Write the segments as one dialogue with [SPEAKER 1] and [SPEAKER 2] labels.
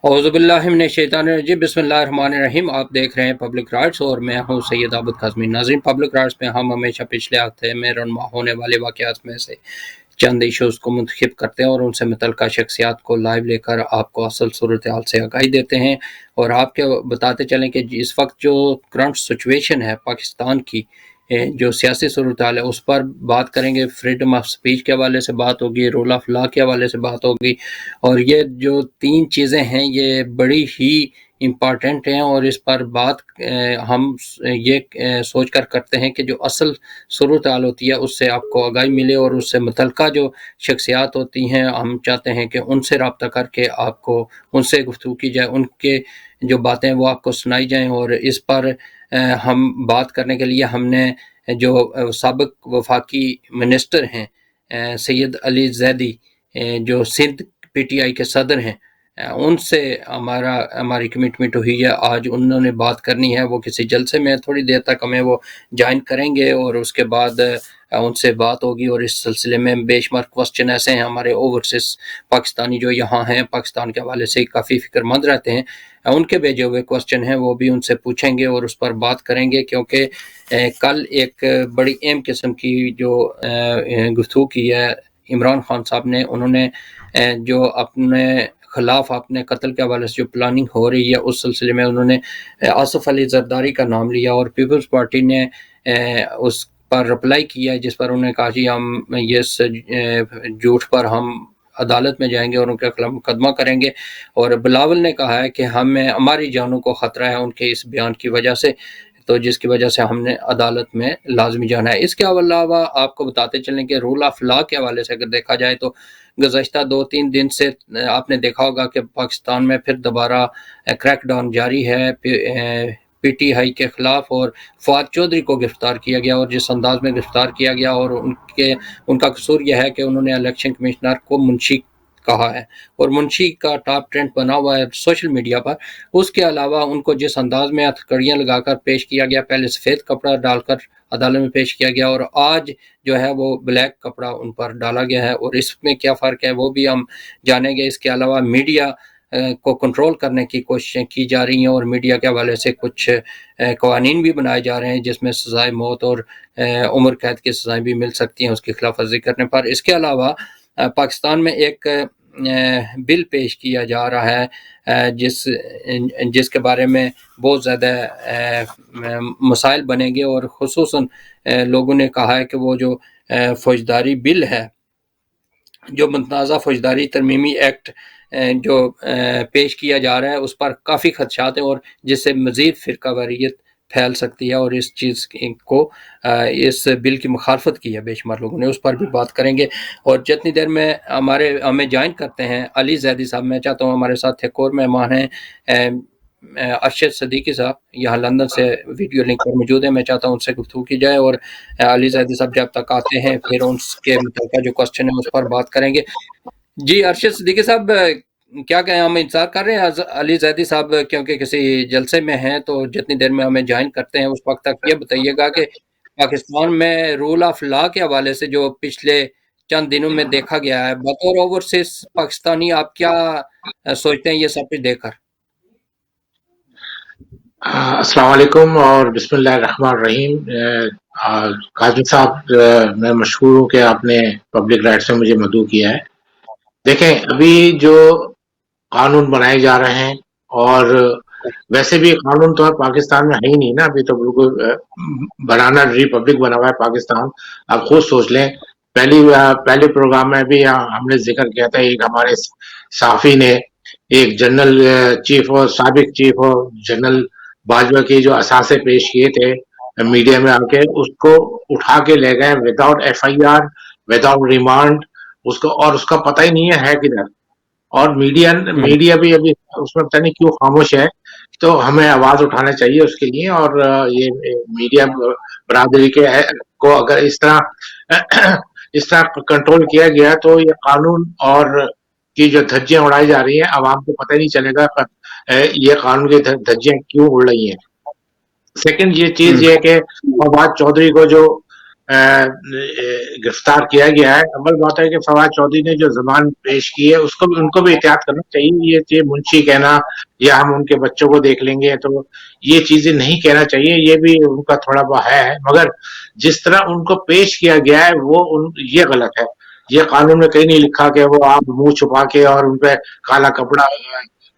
[SPEAKER 1] औज़ुबिल्लाहिमिनश्शैतानिर्रजीम बिस्मिल्लाहिर्रहमानिर्रहीम। आप देख रहे हैं पब्लिक राइट्स और मैं हूं सैयद आबिद काज़मी। नाज़रीन, पब्लिक राइट्स में हम हमेशा पिछले हफ्ते में रनमा होने वाले वाक़यात में से चंद इशूज़ को मुंतखब करते हैं और उनसे मुतल्लिक़ा शख्सियात को लाइव लेकर आपको असल सूरत हाल से आगाही देते हैं और आपको बताते चलें कि इस वक्त जो करंट सिचुएशन है पाकिस्तान की, जो सियासी सूरत हाल है उस पर बात करेंगे। फ्रीडम ऑफ स्पीच के हवाले से बात होगी, रूल ऑफ लॉ के हवाले से बात होगी और ये जो तीन चीज़ें हैं ये बड़ी ही इम्पॉर्टेंट हैं और इस पर बात हम ये सोच कर करते हैं कि जो असल सूरत हाल होती है उससे आपको आगाही मिले और उससे मुतल्लिक़ा जो शख्सियात होती हैं हम चाहते हैं कि उनसे रब्ता करके आपको उनसे गुफ्तगू की जाए, उनके जो बातें वो आपको सुनाई जाएँ। और इस पर हम बात करने के लिए हमने जो साबिक़ वफाकी मिनिस्टर हैं सैयद अली ज़ैदी, जो सिंध पीटीआई के सदर हैं, उनसे हमारी कमिटमेंट हुई है। आज उन्होंने बात करनी है, वो किसी जलसे में थोड़ी देर तक हमें वो ज्वाइन करेंगे और उसके बाद उनसे बात होगी और इस सिलसिले में बेशुमार क्वेश्चन ऐसे हैं हमारे ओवरसीज़ पाकिस्तानी जो यहाँ हैं, पाकिस्तान के हवाले से काफ़ी फ़िक्रमंद रहते हैं, उनके भेजे हुए क्वेश्चन हैं वो भी उनसे पूछेंगे और उस पर बात करेंगे। क्योंकि कल एक बड़ी अहम किस्म की जो गुफ्तगू की है इमरान खान साहब ने, उन्होंने जो अपने खिलाफ अपने कत्ल के हवाले से जो प्लानिंग हो रही है उस सिलसिले में उन्होंने आसिफ अली जरदारी का नाम लिया और पीपल्स पार्टी ने उस पर रिप्लाई किया जिस पर उन्होंने कहा कि हम ये झूठ पर हम अदालत में जाएंगे और उनके खिलाफ मुकदमा करेंगे। और बिलावल ने कहा है कि हमारी जानों को ख़तरा है उनके इस बयान की वजह से, तो जिसकी वजह से हमने अदालत में लाजमी जाना है। इसके अलावा आपको बताते चलें कि रूल ऑफ लॉ के हवाले से अगर देखा जाए तो गुज़श्ता 2-3 दिन से आपने देखा होगा कि पाकिस्तान में फिर दोबारा क्रैकडाउन जारी है पीटीआई के खिलाफ और फवाद चौधरी को गिरफ्तार किया गया और जिस अंदाज में गिरफ्तार किया गया और उनका कसूर यह है कि उन्होंने इलेक्शन कमिश्नर को मुंशी कहा है और मुंशी का टॉप ट्रेंड बना हुआ है सोशल मीडिया पर। उसके अलावा उनको जिस अंदाज में हथकड़ियाँ लगाकर पेश किया गया, पहले सफ़ेद कपड़ा डालकर अदालत में पेश किया गया और आज जो है वो ब्लैक कपड़ा उन पर डाला गया है और इसमें क्या फ़र्क है वो भी हम जानेंगे। इसके अलावा मीडिया को कंट्रोल करने की कोशिशें की जा रही हैं और मीडिया के हवाले से कुछ कवानीन भी बनाए जा रहे हैं जिसमें सज़ाए मौत और उम्र कैद की सज़ाएँ भी मिल सकती हैं उसकी खिलाफ वर्जी करने पर। इसके अलावा पाकिस्तान में एक बिल पेश किया जा रहा है जिसके बारे में बहुत ज़्यादा मसाइल बनेंगे और ख़ुसूसन लोगों ने कहा है कि वो जो फ़ौजदारी बिल है, जो मुतनाज़ा फ़ौजदारी तरमीमी एक्ट जो पेश किया जा रहा है उस पर काफ़ी खदशात हैं और जिससे मज़ीद फ़िरकावारियत फैल सकती है और इस चीज़ को इस बिल की मुखालफत की है बेशुमार लोगों ने, उस पर भी बात करेंगे। और जितनी देर में हमें ज्वाइन करते हैं अली ज़ैदी साहब, मैं चाहता हूँ हमारे साथ एक और मेहमान हैं अरशद सदीकी साहब, यहाँ लंदन से वीडियो लिंक पर मौजूद है। मैं चाहता हूँ उनसे गुफ्तगू की जाए और अली ज़ैदी साहब जब तक आते हैं फिर उनके मुताबिक जो क्वेश्चन है उस पर बात करेंगे। जी अरशद सिद्दीकी साहब, क्या कहें, हम इंतज़ार कर रहे हैं अली ज़ैदी साहब क्योंकि किसी जलसे में हैं, तो जितनी देर में हमें ज्वाइन करते हैं उस वक्त तक ये बताइएगा कि पाकिस्तान में रूल ऑफ लॉ के हवाले से जो पिछले चंद दिनों में देखा गया है, बतौर ओवरसीज़ पाकिस्तानी आप क्या सोचते हैं ये सब कुछ देखकर?
[SPEAKER 2] अस्सलाम वालेकुम और बिस्मिल्लाहिर्रहमानिर्रहीम। काज़मी साहब, मैं मशहूर हूँ कि आपने पब्लिक राइट्स में मुझे मदऊ किया है। देखें, अभी जो कानून बनाए जा रहे हैं और वैसे भी कानून तो पाकिस्तान में है ही नहीं ना, अभी तो बिल्कुल बनाना रिपब्लिक बना हुआ है पाकिस्तान। आप खुद सोच लें, पहले प्रोग्राम में भी हमने जिक्र किया था, एक हमारे साफी ने एक जनरल चीफ और साबिक चीफ और जनरल बाजवा के जो असासे पेश किए थे मीडिया में आके, उसको उठा के ले गए विदाउट एफआईआर, विदाउट रिमांड उसको, और उसका पता ही नहीं है किधर। और मीडिया भी अभी उसमें पता नहीं क्यों खामोश है। तो हमें आवाज उठाना चाहिए उसके लिए और ये मीडिया बरादरी के को अगर इस तरह कंट्रोल किया गया तो ये कानून और की जो धज्जियां उड़ाई जा रही हैं आवाम को पता ही नहीं चलेगा ये कानून की धज्जियां क्यों उड़ रही हैं। सेकंड ये चीज ये है कि फवाद चौधरी को जो गिरफ्तार किया गया है। अव्वल बात है कि फवाद चौधरी ने जो ज़बान पेश की है उसको भी उनको भी एहतियात करना चाहिए। ये मुंशी कहना या हम उनके बच्चों को देख लेंगे, तो ये चीज़ें नहीं कहना चाहिए, ये भी उनका थोड़ा बहुत है। मगर जिस तरह उनको पेश किया गया है वो ये गलत है। ये कानून में कहीं नहीं लिखा कि वो आप मुँह छुपा के और उन पे काला कपड़ा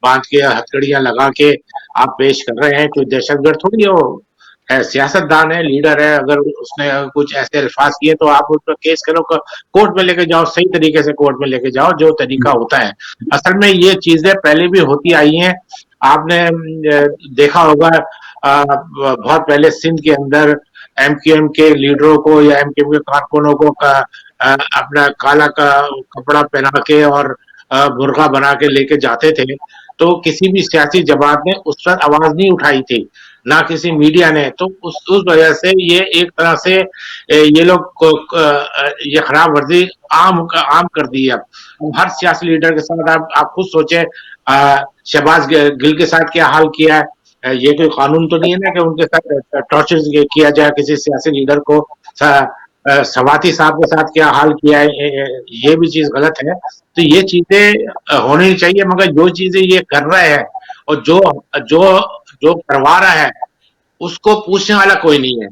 [SPEAKER 2] बाँध के हथकड़ियाँ लगा के आप पेश कर रहे हैं। कोई दहशतगर्द थोड़ी है वो, है सियासतदान है, लीडर है। अगर उसने कुछ ऐसे अल्फाज किए तो आप उस पर केस करो, कोर्ट में लेके जाओ, सही तरीके से कोर्ट में लेके जाओ, जो तरीका होता है। असल में ये चीजें पहले भी होती आई हैं। आपने देखा होगा बहुत पहले सिंध के अंदर एमक्यूएम के लीडरों को या एमक्यूएम के कारकुनों को अपना काला का कपड़ा पहना के और बुर्का बना के लेके जाते थे, तो किसी भी सियासी जमात ने उस पर आवाज नहीं उठाई थी, ना किसी मीडिया ने। तो उस वजह से ये एक तरह से ये लोग ये खराब वर्जी आम कर दी है। अब हर सियासी लीडर के साथ आप खुद सोचे, शहबाज गिल के साथ क्या हाल किया है। ये कोई कानून तो नहीं है ना कि उनके साथ टॉर्चर किया जाए किसी सियासी लीडर को। सवाती साहब के साथ क्या हाल किया है, ये भी चीज गलत है। तो ये चीजें होनी चाहिए, मगर जो चीजें ये कर रहे हैं और जो जो जो करवा रहा है उसको पूछने वाला कोई नहीं है।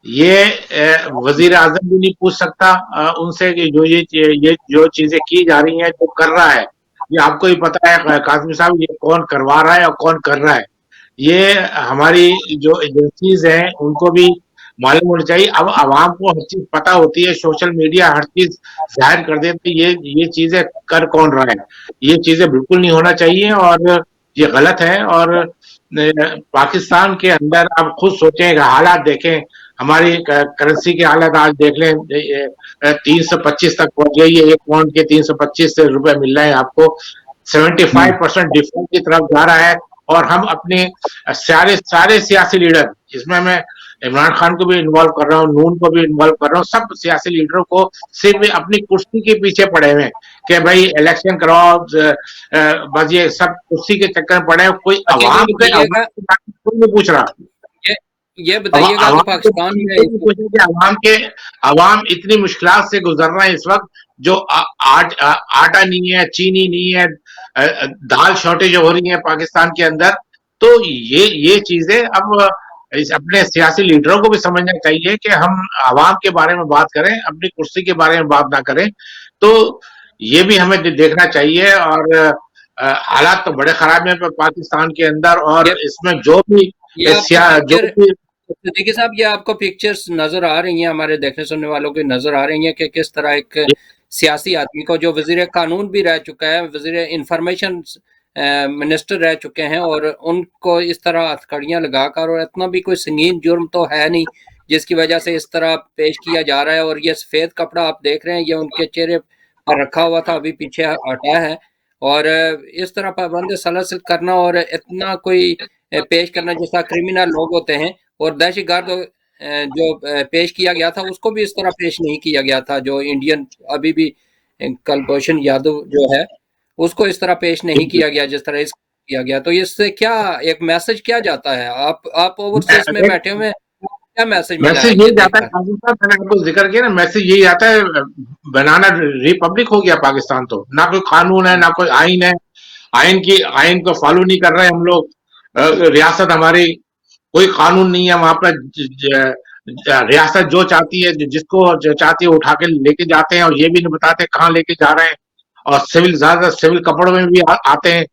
[SPEAKER 2] ये वजीर आजम भी नहीं पूछ सकता उनसे कि जो ये जो चीजें की जा रही हैं, जो कर रहा है, ये आपको ही पता है काजमी साहब, ये कौन करवा रहा है और कौन कर रहा है। ये हमारी जो एजेंसीज हैं उनको भी मालूम होना चाहिए। अब आवाम को हर चीज पता होती है, सोशल मीडिया हर चीज जाहिर कर देती है, ये चीजें कर कौन रहा है। ये चीजें बिल्कुल नहीं होना चाहिए और ये गलत है। और पाकिस्तान के अंदर आप खुद सोचें, हालात देखें, हमारी करेंसी के हालात आज देख लें, 325 तक पहुंच गई है। 1 पाउंड के 325 रुपए मिल रहे हैं आपको। 75% डिफॉल्ट की तरफ जा रहा है। और हम अपने सारे सारे सियासी लीडर, इसमें मैं इमरान खान को भी इन्वॉल्व कर रहा हूँ, नून को भी इन्वॉल्व कर रहा हूँ, सब सियासी लीडरों को सिर्फ अपनी कुर्सी के पीछे पड़े हुए हैं कि भाई इलेक्शन करवाओ, बस ये सब कुर्सी के चक्कर में पड़े हैं। कोई
[SPEAKER 1] अच्छा
[SPEAKER 2] आवाम के कोई नहीं पूछ रहा।
[SPEAKER 1] ये ये बताइएगा कि पाकिस्तान में
[SPEAKER 2] अवाम इतनी मुश्किलात से गुजर रहा है इस वक्त, जो आटा नहीं है, चीनी नहीं है, दाल शॉर्टेज हो रही है पाकिस्तान के अंदर। तो ये चीजें अब इस अपने सियासी लीडरों को भी समझना चाहिए कि हम आवाम के बारे में बात करें, अपनी कुर्सी के बारे में बात ना करें। तो ये भी हमें देखना चाहिए। और हालात तो बड़े खराब हैं पाकिस्तान के अंदर। और इसमें जो भी
[SPEAKER 1] देखिए साहब, ये आपको पिक्चर्स नजर आ रही हैं, हमारे देखने सुनने वालों को नजर आ रही हैं कि किस तरह एक सियासी आदमी को, जो वजीर कानून भी रह चुका है, वजीर इंफॉर्मेशन मिनिस्टर रह चुके हैं, और उनको इस तरह हथकड़ियां लगाकर, और इतना भी कोई संगीन जुर्म तो है नहीं जिसकी वजह से इस तरह पेश किया जा रहा है। और ये सफेद कपड़ा आप देख रहे हैं, ये उनके चेहरे पर रखा हुआ था, अभी पीछे हटा है। और इस तरह पाबंद सलसिल करना और इतना कोई पेश करना जैसा क्रिमिनल लोग होते हैं, और दहशतगर्द जो पेश किया गया था उसको भी इस तरह पेश नहीं किया गया था। जो इंडियन अभी भी कुलभूषण यादव जो है, उसको इस तरह पेश नहीं किया गया जिस तरह इसको किया गया। तो इससे क्या एक मैसेज क्या जाता है? आप ओवरसीज में बैठे हुए, क्या मैसेज मिला है?
[SPEAKER 2] मैसेज यही जाता है, मैंने आपको जिक्र किया ना, मैसेज यही आता है, बनाना रिपब्लिक हो गया पाकिस्तान। तो ना कोई कानून है, ना कोई आइन है। आइन को फॉलो नहीं कर रहे हम लोग। रियासत हमारी, कोई कानून नहीं है वहां पर। रियासत जो चाहती है, जिसको जो चाहती है उठा के लेके जाते हैं, और ये भी नहीं बताते कहाँ लेके जा रहे हैं। और ज्यादा सिविल कपड़ों में भी आते हैं,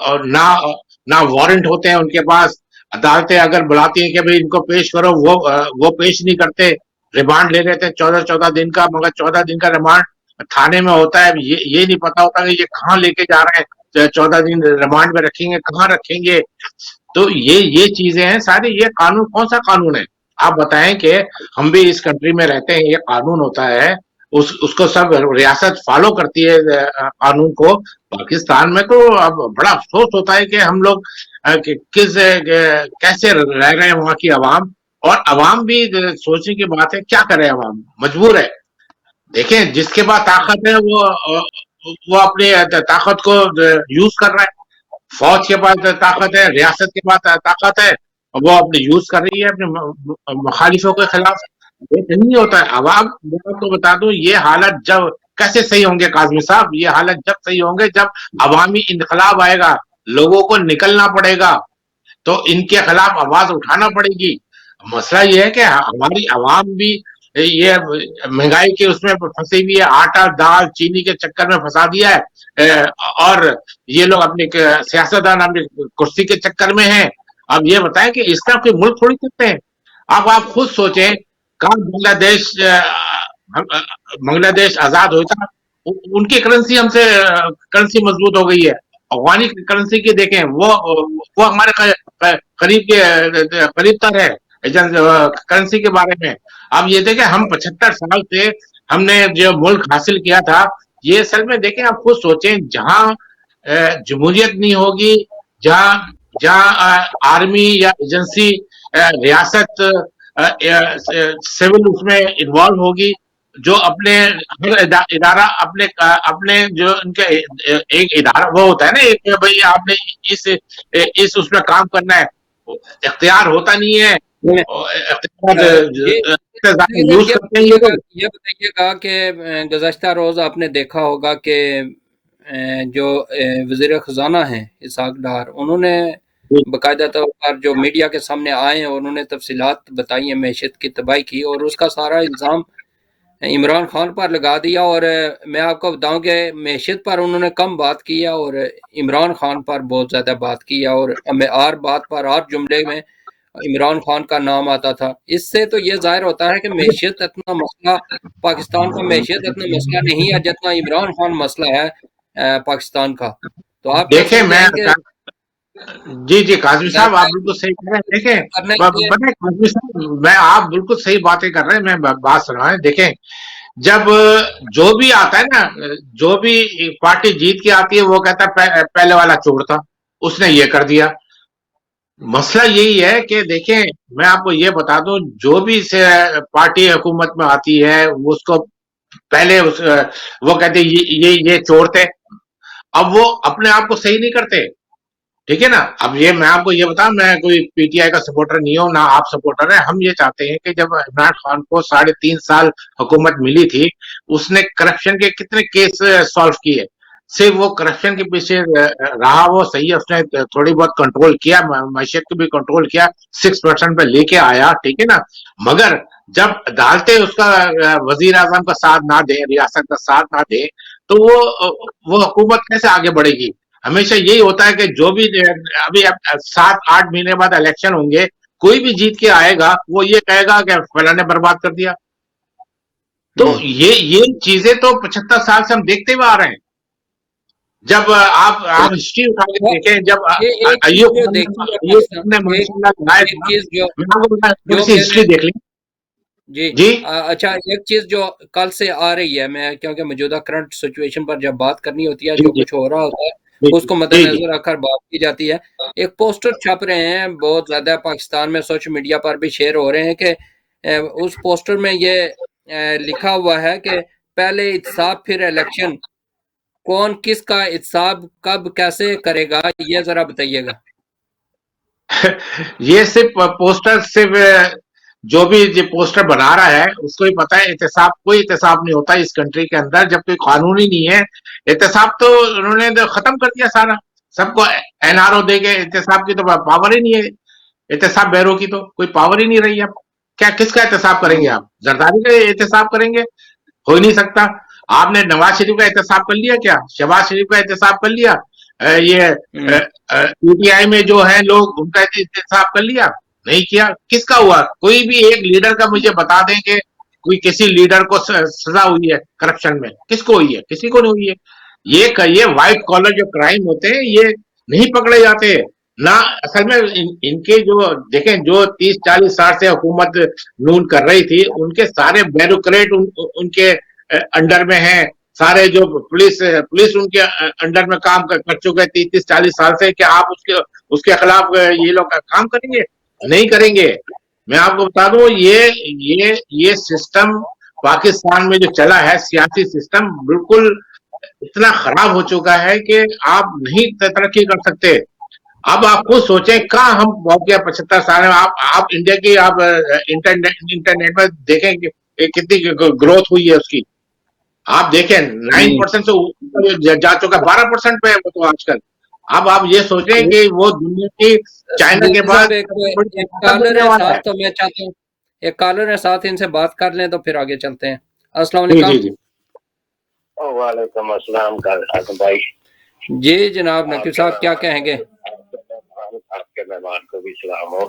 [SPEAKER 2] और ना वारंट होते हैं उनके पास। अदालतें अगर बुलाती हैं कि भाई इनको पेश करो, वो पेश नहीं करते। रिमांड ले लेते हैं 14-14 दिन का, मगर 14 दिन का रिमांड थाने में होता है। ये नहीं पता होता कि ये कहाँ लेके जा रहे हैं। 14 दिन रिमांड में रखेंगे, कहाँ रखेंगे। तो ये चीजें हैं सारी। ये कानून कौन सा कानून है? आप बताएं कि हम भी इस कंट्री में रहते हैं, ये कानून होता है, उसको सब रियासत फॉलो करती है कानून को। पाकिस्तान में तो अब बड़ा अफसोस होता है कि हम लोग कैसे रह रहे हैं वहां की आवाम। और आवाम भी सोचने की बात है, क्या करे, आवाम मजबूर है। देखें, जिसके पास ताकत है वो अपनी ताकत को यूज कर रहा है। फौज के पास ताकत है, रियासत के पास ताकत है, वो अपने यूज कर रही है अपने मुखालिफों के खिलाफ। ये नहीं होता है। अब आप, मैं आपको बता दूं, ये हालत जब कैसे सही होंगे काजमी साहब, ये हालत जब सही होंगे जब अवामी इंकलाब आएगा, लोगों को निकलना पड़ेगा, तो इनके खिलाफ आवाज उठाना पड़ेगी। मसला ये है कि हमारी आवाम भी ये महंगाई के उसमें फंसी हुई है, आटा दाल चीनी के चक्कर में फंसा दिया है। और ये लोग अपनी सियासतदान अपनी कुर्सी के चक्कर में हैं। अब ये बताएं कि इसका कोई मुल्क थोड़ी सकते हैं। अब आप खुद सोचें, कब बांग्लादेश बांग्लादेश आजाद होता, उनकी करेंसी हमसे करेंसी मजबूत हो गई है। अफगानी करेंसी की देखें, वो हमारे करीब के करीब तर है करेंसी के बारे में। अब ये देखें, हम 75 साल से हमने जो मुल्क हासिल किया था, ये असल में देखें, आप खुद सोचें, जहां जमहूरियत नहीं होगी, जहां जहां आर्मी या एजेंसी रियासत सिविल उसमें इन्वॉल्व होगी, जो अपने हर इदारा अपने अपने जो उनके एक इदारा वो होता है ना, एक भाई आपने इस उसमें काम करना है, इख्तियार होता नहीं है,
[SPEAKER 1] ये
[SPEAKER 2] यूज करते हैं ये लोग।
[SPEAKER 1] ये बताइएगा कि गुज़श्ता रोज़ आपने देखा होगा कि जो वज़ीर ख़ज़ाना हैं इसहाक़ डार, उन्होंने बाकायदा तौर पर जो मीडिया के सामने आए हैं, उन्होंने तफ़सीलात बताई हैं मैशत की तबाही की, और उसका सारा इल्ज़ाम इमरान खान पर लगा दिया। और मैं आपको बताऊं कि मैशत पर उन्होंने कम बात की है और इमरान खान पर बहुत ज़्यादा बात की है, और हर बात पर हर जुमले में इमरान खान का नाम आता था। इससे तो ये ज़ाहिर होता है कि मैशत इतना मसला, पाकिस्तान का मैशत इतना मसला नहीं है जितना इमरान खान मसला है पाकिस्तान का। तो आप क्या
[SPEAKER 2] देखें, मैं
[SPEAKER 1] समझाएंगे?
[SPEAKER 2] जी जी काजमी साहब, आप बिल्कुल सही कह रहे हैं। देखें,
[SPEAKER 1] करने के
[SPEAKER 2] पता है काजमी साहब, मैं आप बिल्कुल सही बातें कर रहे हैं, मैं बात सुना है। देखें, जब जो भी आता है ना, जो भी पार्टी जीत के आती है, वो कहता है पहले वाला चोर था, उसने ये कर दिया। मसला यही है कि देखें, मैं आपको ये बता दूं, जो भी से पार्टी हुकूमत में आती है, वो उसको पहले वो कहते ये चोर थे। अब वो अपने आप को सही नहीं करते, ठीक है ना। अब ये मैं आपको ये बताऊं, मैं कोई पीटीआई का सपोर्टर नहीं हूं, ना आप सपोर्टर है। हम ये चाहते हैं कि जब इमरान खान को 3.5 साल हुकूमत मिली थी, उसने करप्शन के कितने केस सॉल्व किए। सिर्फ वो करप्शन के पीछे रहा, वो सही है, उसने थोड़ी बहुत कंट्रोल किया, मैशियत को भी कंट्रोल किया, 6% पे लेके आया, ठीक है ना। मगर जब अदालतें उसका वजीर आजम का साथ ना दे, रियासत का साथ ना दे, तो वो हुकूमत कैसे आगे बढ़ेगी। हमेशा यही होता है कि जो भी अभी 7-8 महीने बाद इलेक्शन होंगे, कोई भी जीत के आएगा, वो ये कहेगा कि फलाने ने बर्बाद कर दिया। तो ये चीजें तो 75 साल से हम देखते हुए आ रहे हैं। जब आप हिस्ट्री उठा के
[SPEAKER 1] वो
[SPEAKER 2] देखें, जब
[SPEAKER 1] ये एक चीज
[SPEAKER 2] अയ്यूब
[SPEAKER 1] जो
[SPEAKER 2] खान
[SPEAKER 1] देखी है
[SPEAKER 2] अയ്यूब
[SPEAKER 1] पाकिस्तान,
[SPEAKER 2] खान ने
[SPEAKER 1] एक
[SPEAKER 2] माशाल्लाह लाया
[SPEAKER 1] एक
[SPEAKER 2] था।
[SPEAKER 1] चीज जो
[SPEAKER 2] मैं आपको थोड़ी
[SPEAKER 1] जो
[SPEAKER 2] सी हिस्ट्री
[SPEAKER 1] मैंने
[SPEAKER 2] देख ली।
[SPEAKER 1] जी
[SPEAKER 2] जी
[SPEAKER 1] अच्छा, एक चीज जो कल से आ रही है, मैं क्योंकि मौजूदा करंट सिचुएशन पर जब बात करनी होती है,
[SPEAKER 2] जी
[SPEAKER 1] जो
[SPEAKER 2] जी
[SPEAKER 1] कुछ हो रहा होता है
[SPEAKER 2] जी
[SPEAKER 1] उसको
[SPEAKER 2] जी जी
[SPEAKER 1] मद्देनजर रखकर बात की जाती है। एक पोस्टर छप रहे हैं बहुत ज्यादा पाकिस्तान में, सोशल मीडिया पर भी शेयर हो रहे हैं कि उस पोस्टर में ये लिखा हुआ है कि पहले इत्साब फिर इलेक्शन, कौन किसका इत्साब कब कैसे करेगा, ये जरा बताइएगा।
[SPEAKER 2] ये सिर्फ पोस्टर, सिर्फ जो भी ये पोस्टर बना रहा है उसको ही पता है। एहतसाब, कोई एहतसाब नहीं होता इस कंट्री के अंदर जब कोई कानून ही नहीं है। एहतसाब तो उन्होंने तो खत्म कर दिया सारा, सबको एनआरओ दे के। एहतसाब की तो पावर ही नहीं है, एहतसाब बैरो की तो कोई पावर ही नहीं रही। अब क्या, किसका एहतसाब करेंगे आप? जरदारी का एहतसाब करेंगे? हो ही नहीं सकता। आपने नवाज शरीफ का एहतसाब कर लिया क्या? शहबाज शरीफ का एहतसाब कर लिया? ये पीटीआई में जो है लोग, उनका एहतसाब कर लिया? नहीं किया। किसका हुआ? कोई भी एक लीडर का मुझे बता दें कि कोई किसी लीडर को सजा हुई है करप्शन में? किसको हुई है? किसी को नहीं हुई है। ये व्हाइट कॉलर जो क्राइम होते हैं, ये नहीं पकड़े जाते ना। असल में इनके जो देखें, जो 30-40 साल से हुकूमत नून कर रही थी, उनके सारे ब्यूरोक्रेट उनके अंडर में हैं। सारे जो पुलिस पुलिस उनके अंडर में काम कर चुके 30-40 साल से। कि आप उसके उसके खिलाफ ये लोग काम करेंगे? नहीं करेंगे। मैं आपको बता दूं, ये सिस्टम पाकिस्तान में जो चला है, सियासी सिस्टम बिल्कुल इतना खराब हो चुका है कि आप नहीं तरक्की कर सकते। अब आप खुद सोचें कहाँ हम पहुंच गए 75 साल में। आप इंडिया की आप इंटरनेट इंटरनेट में देखें कि कितनी ग्रोथ हुई है उसकी। आप देखें
[SPEAKER 1] जी
[SPEAKER 2] 9% से ऊपर जा चुका, 12% पे है वो तो आजकल। अब आप ये सोचें कि वो दुनिया की चाइना के
[SPEAKER 1] नकवी
[SPEAKER 2] बाद
[SPEAKER 1] साहब,
[SPEAKER 2] सबसे बड़ी
[SPEAKER 1] एक
[SPEAKER 2] ताकत
[SPEAKER 1] कॉलर
[SPEAKER 2] बनने
[SPEAKER 1] है
[SPEAKER 2] वाला
[SPEAKER 1] साथ,
[SPEAKER 2] है।
[SPEAKER 1] तो मैं चाहता हूँ एक कॉलर है साथ, इनसे बात कर लें तो फिर आगे चलते हैं। अस्सलाम
[SPEAKER 2] जी जी
[SPEAKER 1] वालेकुम।
[SPEAKER 2] जी।
[SPEAKER 3] वालेकुम अस्सलाम कासिम भाई।
[SPEAKER 1] जी जनाब, नकवी
[SPEAKER 3] आपके
[SPEAKER 1] साहब क्या
[SPEAKER 3] मेहमान को
[SPEAKER 1] कहेंगे?
[SPEAKER 3] भी आपके मेहमान को भी सलाम हो।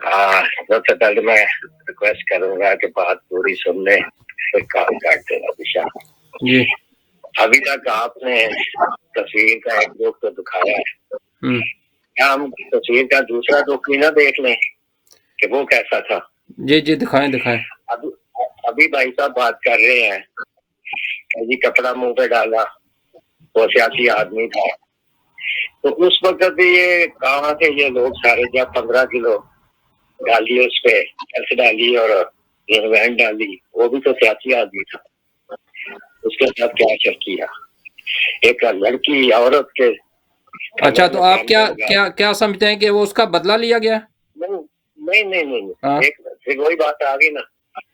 [SPEAKER 1] हाँ,
[SPEAKER 3] सबसे पहले मैं रिक्वेस्ट करूंगा कि बात पूरी सुन ले, फिर काम काट देना दिशा।
[SPEAKER 1] जी।
[SPEAKER 3] अभी तक आपने तस्वीर का एक रुख तो दिखाया है,
[SPEAKER 1] हम्म।
[SPEAKER 3] क्या हम तस्वीर का दूसरा रुख भी ना देख लें कि वो कैसा था?
[SPEAKER 1] जी जी, दिखाएं दिखाएं।
[SPEAKER 3] अभी अभी भाई साहब बात कर रहे हैं कि जी कपड़ा मुंह पे डाला, वो सियासी आदमी था। तो उस वक्त भी ये कहाँ थे ये लोग सारे, जब 15 किलो डाली उस पे अर्थ डाली और वैन डाली, वो भी तो सियासी आदमी था। उसके साथ क्या असर किया एक लड़की औरत के
[SPEAKER 1] अच्छा,
[SPEAKER 3] कमर
[SPEAKER 1] तो
[SPEAKER 3] में
[SPEAKER 1] आप क्या
[SPEAKER 3] कैमरा लगा?
[SPEAKER 1] क्या क्या समझते हैं कि वो उसका बदला लिया गया?
[SPEAKER 3] नहीं नहीं नहीं नहीं,
[SPEAKER 1] हाँ,
[SPEAKER 3] एक फिर वही बात आ गई ना।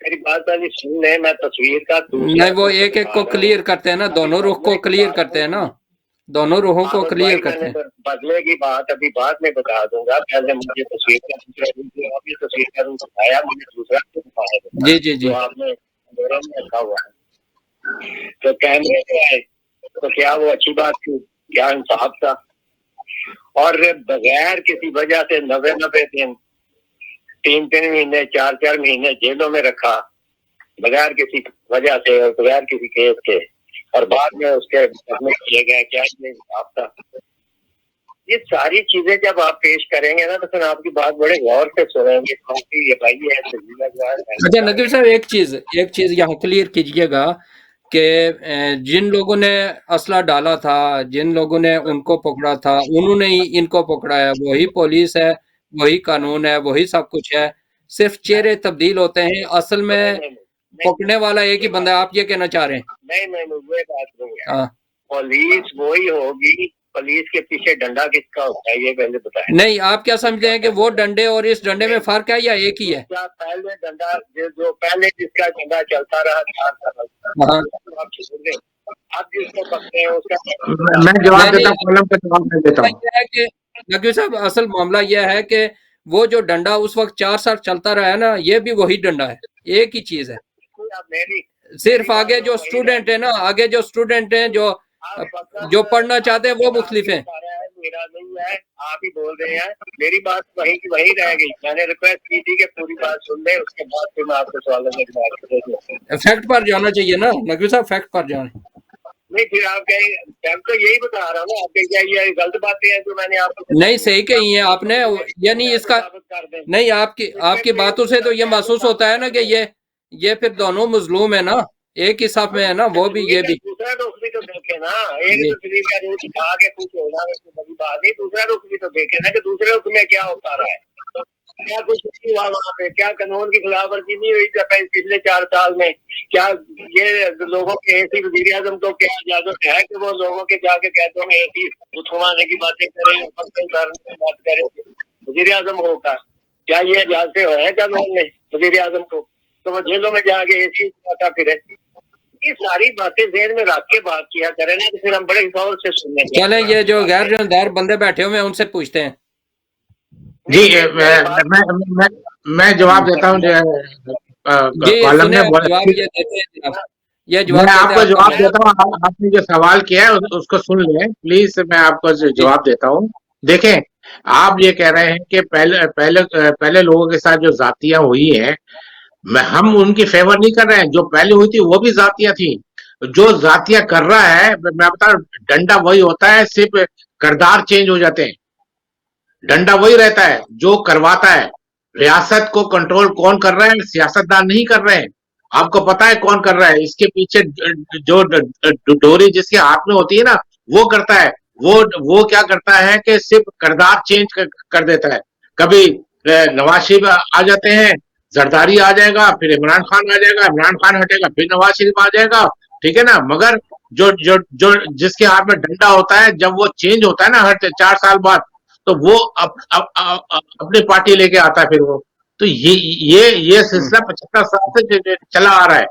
[SPEAKER 3] मेरी बात पहले सुन ले, मैं तस्वीर का
[SPEAKER 1] नहीं
[SPEAKER 3] दूसरा
[SPEAKER 1] वो
[SPEAKER 3] रुख
[SPEAKER 1] एक एक
[SPEAKER 3] दिखा
[SPEAKER 1] को
[SPEAKER 3] रहा हूँ।
[SPEAKER 1] क्लियर करते हैं ना,
[SPEAKER 3] अभी
[SPEAKER 1] दोनों रुख
[SPEAKER 3] बदले
[SPEAKER 1] को
[SPEAKER 3] की
[SPEAKER 1] क्लियर
[SPEAKER 3] बात
[SPEAKER 1] करते
[SPEAKER 3] नहीं
[SPEAKER 1] हैं ना,
[SPEAKER 3] की
[SPEAKER 1] दोनों रुखों को
[SPEAKER 3] आमद
[SPEAKER 1] क्लियर
[SPEAKER 3] भाई,
[SPEAKER 1] करते
[SPEAKER 3] मैंने
[SPEAKER 1] हैं।
[SPEAKER 3] बदले की बात अभी बाद में बता दूंगा। पहले मुझे तस्वीर का दूसरा रूप दिया, आपने तस्वीर का रूप दिखाया, मुझे दूसरा रूप दिखाया
[SPEAKER 1] जी जी
[SPEAKER 3] जो
[SPEAKER 1] जी।
[SPEAKER 3] आपने अंधेरे में रखा हुआ है। तो कैमरे पे आए तो क्या वो अच्छी बात थी? क्या इंसाफ था? और बगैर किसी वजह से 90 दिन 3 3 महीने 4 4 महीने जेलों में रखा, बगैर किसी वजह से और बगैर किसी केस के, और बाद में उसके मुकदमे किए गए, क्या इसमें इंसाफ था? ये सारी चीजें जब आप पेश करेंगे ना, तो फिर आपकी बात बड़े गौर से सुनेंगे। क्योंकि ये भाई है
[SPEAKER 1] अच्छा नकीब साहब, एक चीज यहाँ क्लियर कीजिएगा कि जिन लोगों ने असला डाला था, जिन लोगों ने उनको पकड़ा था, उन्होंने ही इनको पकड़ा है, वही पुलिस है, वही कानून है, वही सब कुछ है। सिर्फ चेहरे तब्दील होते हैं, असल
[SPEAKER 3] नहीं
[SPEAKER 1] में
[SPEAKER 3] नहीं नहीं,
[SPEAKER 1] पकड़ने वाला एक
[SPEAKER 3] ये
[SPEAKER 1] ही बंदा है।
[SPEAKER 3] बात
[SPEAKER 1] आप ये कहना चाह रहे हैं?
[SPEAKER 3] नहीं नहीं नहीं, वो बात नहीं है।
[SPEAKER 1] हाँ।
[SPEAKER 3] पुलिस वही होगी, पुलिस के पीछे डंडा किसका होता है ये पहले बताएं।
[SPEAKER 1] नहीं, आप क्या समझते हैं कि वो डंडे और इस डंडे में फर्क है या एक ही है?
[SPEAKER 3] दूसरा पहले डंडा जो पहले जिसका डंडा चलता रहा 4 साल,
[SPEAKER 1] हाँ।
[SPEAKER 3] आप छोड़ दें। अब जिसको पकड़े हैं उसका
[SPEAKER 2] मैं जवाब
[SPEAKER 1] नहीं
[SPEAKER 2] देता
[SPEAKER 1] नहीं,
[SPEAKER 2] हूँ, कॉलम का जवाब मैं देता
[SPEAKER 1] मामला
[SPEAKER 2] हूँ।
[SPEAKER 1] ये है कि नकवी साहब, असल मामला यह है कि वो जो डंडा उस वक्त 4 साल चलता रहा है ना, ये भी वही डंडा है, एक ही चीज है।
[SPEAKER 3] अब मेरी मेरी
[SPEAKER 1] सिर्फ
[SPEAKER 3] बात
[SPEAKER 1] आगे
[SPEAKER 3] तो
[SPEAKER 1] जो
[SPEAKER 3] वही
[SPEAKER 1] स्टूडेंट है
[SPEAKER 3] रहेगी।
[SPEAKER 1] ना, आगे जो स्टूडेंट हैं,
[SPEAKER 3] आप वक्त
[SPEAKER 1] जो पढ़ना चाहते हैं वो
[SPEAKER 3] वक्त
[SPEAKER 1] मुख्तलिफ
[SPEAKER 3] आपके
[SPEAKER 1] हैं।
[SPEAKER 3] बता रहा है, मेरा नहीं है। आप ही बोल रहे हैं। मेरी बात वही की वही रह गई। मैंने रिक्वेस्ट की थी कि पूरी बात सुन ले, उसके बाद फिर मैं आपके सवालों में जवाब दूंगा।
[SPEAKER 1] फैक्ट पर जाना चाहिए ना नकवी साहब, फैक्ट पर जाना।
[SPEAKER 3] नहीं फिर आप कहें, मैं तो यही बता रहा हूँ। आपके क्या ये गलत बातें हैं जो मैंने आपको
[SPEAKER 1] नहीं,
[SPEAKER 3] बताई?
[SPEAKER 1] सही कही है आपने, यानी इसका
[SPEAKER 3] साबित कर दें।
[SPEAKER 1] नहीं, आपकी
[SPEAKER 3] इसमें
[SPEAKER 1] आपकी
[SPEAKER 3] फिर
[SPEAKER 1] बातों से तो ये
[SPEAKER 3] कैसे
[SPEAKER 1] महसूस होता
[SPEAKER 3] साबित
[SPEAKER 1] है ना
[SPEAKER 3] कर
[SPEAKER 1] कि
[SPEAKER 3] दें?
[SPEAKER 1] ये फिर दोनों मजलूम है ना, एक ही साथ में है ना, वो भी
[SPEAKER 3] तस्वीर
[SPEAKER 1] ये
[SPEAKER 3] का
[SPEAKER 1] भी।
[SPEAKER 3] दूसरा रुख भी तो देखे ना। एक
[SPEAKER 1] जी
[SPEAKER 3] तस्वीर का रुख दिखा के कुछ होना बड़ी बात नहीं, दूसरा रुख भी तो देखे ना कि दूसरे रुख में क्या होता रहा है। क्या कुछ नहीं हुआ वहाँ पे? क्या कानून की खिलाफ वर्जी नहीं हुई पिछले 4 साल में? क्या ये लोगों के ऐसी वजीर आजम को क्या इजाजत है कि वो लोगों के जाके कहते हैं ऐसी उठवाने की बातें करें, की बात करें वजीर आजम होगा? क्या ये इजाजतें हैं कानून में वजीर आजम को? तो वो जेलों में जाके ऐसी बात फिरे। ये सारी बातें ज़हन में रख के बात किया करें ना, तो फिर हम बड़े गौर से सुनने
[SPEAKER 1] चलें,
[SPEAKER 3] जाएंगे
[SPEAKER 1] ये
[SPEAKER 3] आपकी
[SPEAKER 1] जो गैर
[SPEAKER 3] बातें।
[SPEAKER 1] जिम्मेदार बंदे बैठे हुए हैं उनसे पूछते हैं।
[SPEAKER 2] जी,
[SPEAKER 3] नहीं नहीं, मेरी बात
[SPEAKER 2] मैं जवाब देता हूँ।
[SPEAKER 1] जी
[SPEAKER 2] कॉलम
[SPEAKER 1] सुने,
[SPEAKER 2] ने बहुत
[SPEAKER 1] जवाब
[SPEAKER 2] अच्छी।
[SPEAKER 1] ये देते हैं जनाब, ये
[SPEAKER 2] मैं
[SPEAKER 1] जवाब देते हैं
[SPEAKER 2] आपको
[SPEAKER 1] आपका
[SPEAKER 2] जवाब
[SPEAKER 1] मैं।
[SPEAKER 2] देता हूँ। आपने जो सवाल किया है उसको सुन लें प्लीज। मैं आपको
[SPEAKER 1] जी
[SPEAKER 2] जवाब देता हूँ। देखें, आप ये कह रहे हैं कि पहले पहले पहले लोगों के साथ जो जातियां हुई हैं, हम उनकी फेवर नहीं कर रहे हैं। जो पहले हुई थी वो भी जातियां थी। जो जातियां कर रहा है, मैं बता रहा हूं, डंडा वही होता है, सिर्फ किरदार चेंज हो जाते हैं। डंडा वही रहता है जो करवाता है। रियासत को कंट्रोल कौन कर रहा है? सियासतदान नहीं कर रहे हैं। आपको पता है कौन कर रहा है? इसके पीछे जो डोरी जिसके हाथ में होती है ना, वो करता है। वो क्या करता है कि सिर्फ किरदार चेंज कर देता है। कभी नवाज शरीफ आ जाते हैं, जरदारी आ जाएगा, फिर इमरान खान आ जाएगा, इमरान खान हटेगा, फिर नवाज शरीफ आ जाएगा। ठीक है ना? मगर जो जो जो जिसके हाथ में डंडा होता है, जब वो चेंज होता है ना हर 4 साल बाद, तो वो अपनी पार्टी लेके आता है फिर वो। तो ये सिलसिला 75 साल से चला आ रहा है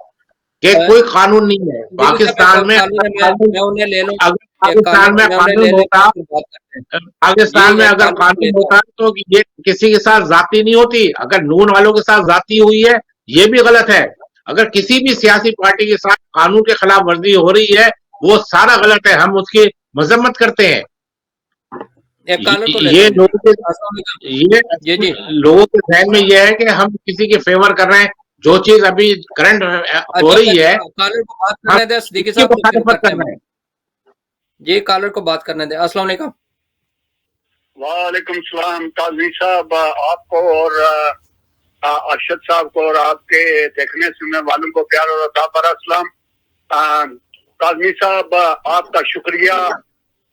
[SPEAKER 2] कि कोई कानून नहीं है
[SPEAKER 1] देखिए साहब, एक
[SPEAKER 2] पाकिस्तान
[SPEAKER 1] और
[SPEAKER 2] में।
[SPEAKER 1] कॉलर है, मैं उन्हें ले लूं।
[SPEAKER 2] अगर
[SPEAKER 1] एक कॉलर
[SPEAKER 2] पाकिस्तान
[SPEAKER 1] है,
[SPEAKER 2] में
[SPEAKER 1] मैं उन्हें ले
[SPEAKER 2] कानून
[SPEAKER 1] लेता
[SPEAKER 2] होता,
[SPEAKER 1] हूँ, फिर बात करते हैं।
[SPEAKER 2] पाकिस्तान में
[SPEAKER 1] जी, एक
[SPEAKER 2] अगर
[SPEAKER 1] कॉलर को
[SPEAKER 2] कानून
[SPEAKER 1] लेता
[SPEAKER 2] होता
[SPEAKER 1] हूँ।
[SPEAKER 2] तो ये किसी के साथ जाति नहीं होती। अगर नून वालों के साथ जाति हुई है, ये भी गलत है। अगर किसी भी सियासी पार्टी के साथ कानून के खिलाफ वर्जी हो रही है, वो सारा गलत है, हम उसकी मजम्मत करते हैं।
[SPEAKER 1] एक कॉलर को लेता
[SPEAKER 2] ये
[SPEAKER 1] हूँ जी।
[SPEAKER 2] लोगों के
[SPEAKER 1] अस्सलाम वालेकुम।
[SPEAKER 2] ये
[SPEAKER 1] जी जी
[SPEAKER 2] लोगों के ध्यान में ये है कि हम किसी के फेवर कर रहे हैं। जो चीज अभी करंट हो
[SPEAKER 1] अच्छा
[SPEAKER 2] रही है,
[SPEAKER 1] कॉलर को बात
[SPEAKER 2] हम
[SPEAKER 1] करने दे सिद्दीकी
[SPEAKER 2] इसकी
[SPEAKER 1] साहब, तो फिर
[SPEAKER 2] मुखालफत
[SPEAKER 1] करते
[SPEAKER 2] कर
[SPEAKER 1] हैं
[SPEAKER 2] रहे
[SPEAKER 1] बात।
[SPEAKER 2] हैं।
[SPEAKER 1] जी कॉलर को बात करने दे। अस्सलाम वालेकुम।
[SPEAKER 3] वालेकुम सलाम काजी साहब, आपको और अरशद साहब को और आपके देखने सुनने वालों को प्यार और अता पर सलाम। काजमी साहब, आपका शुक्रिया।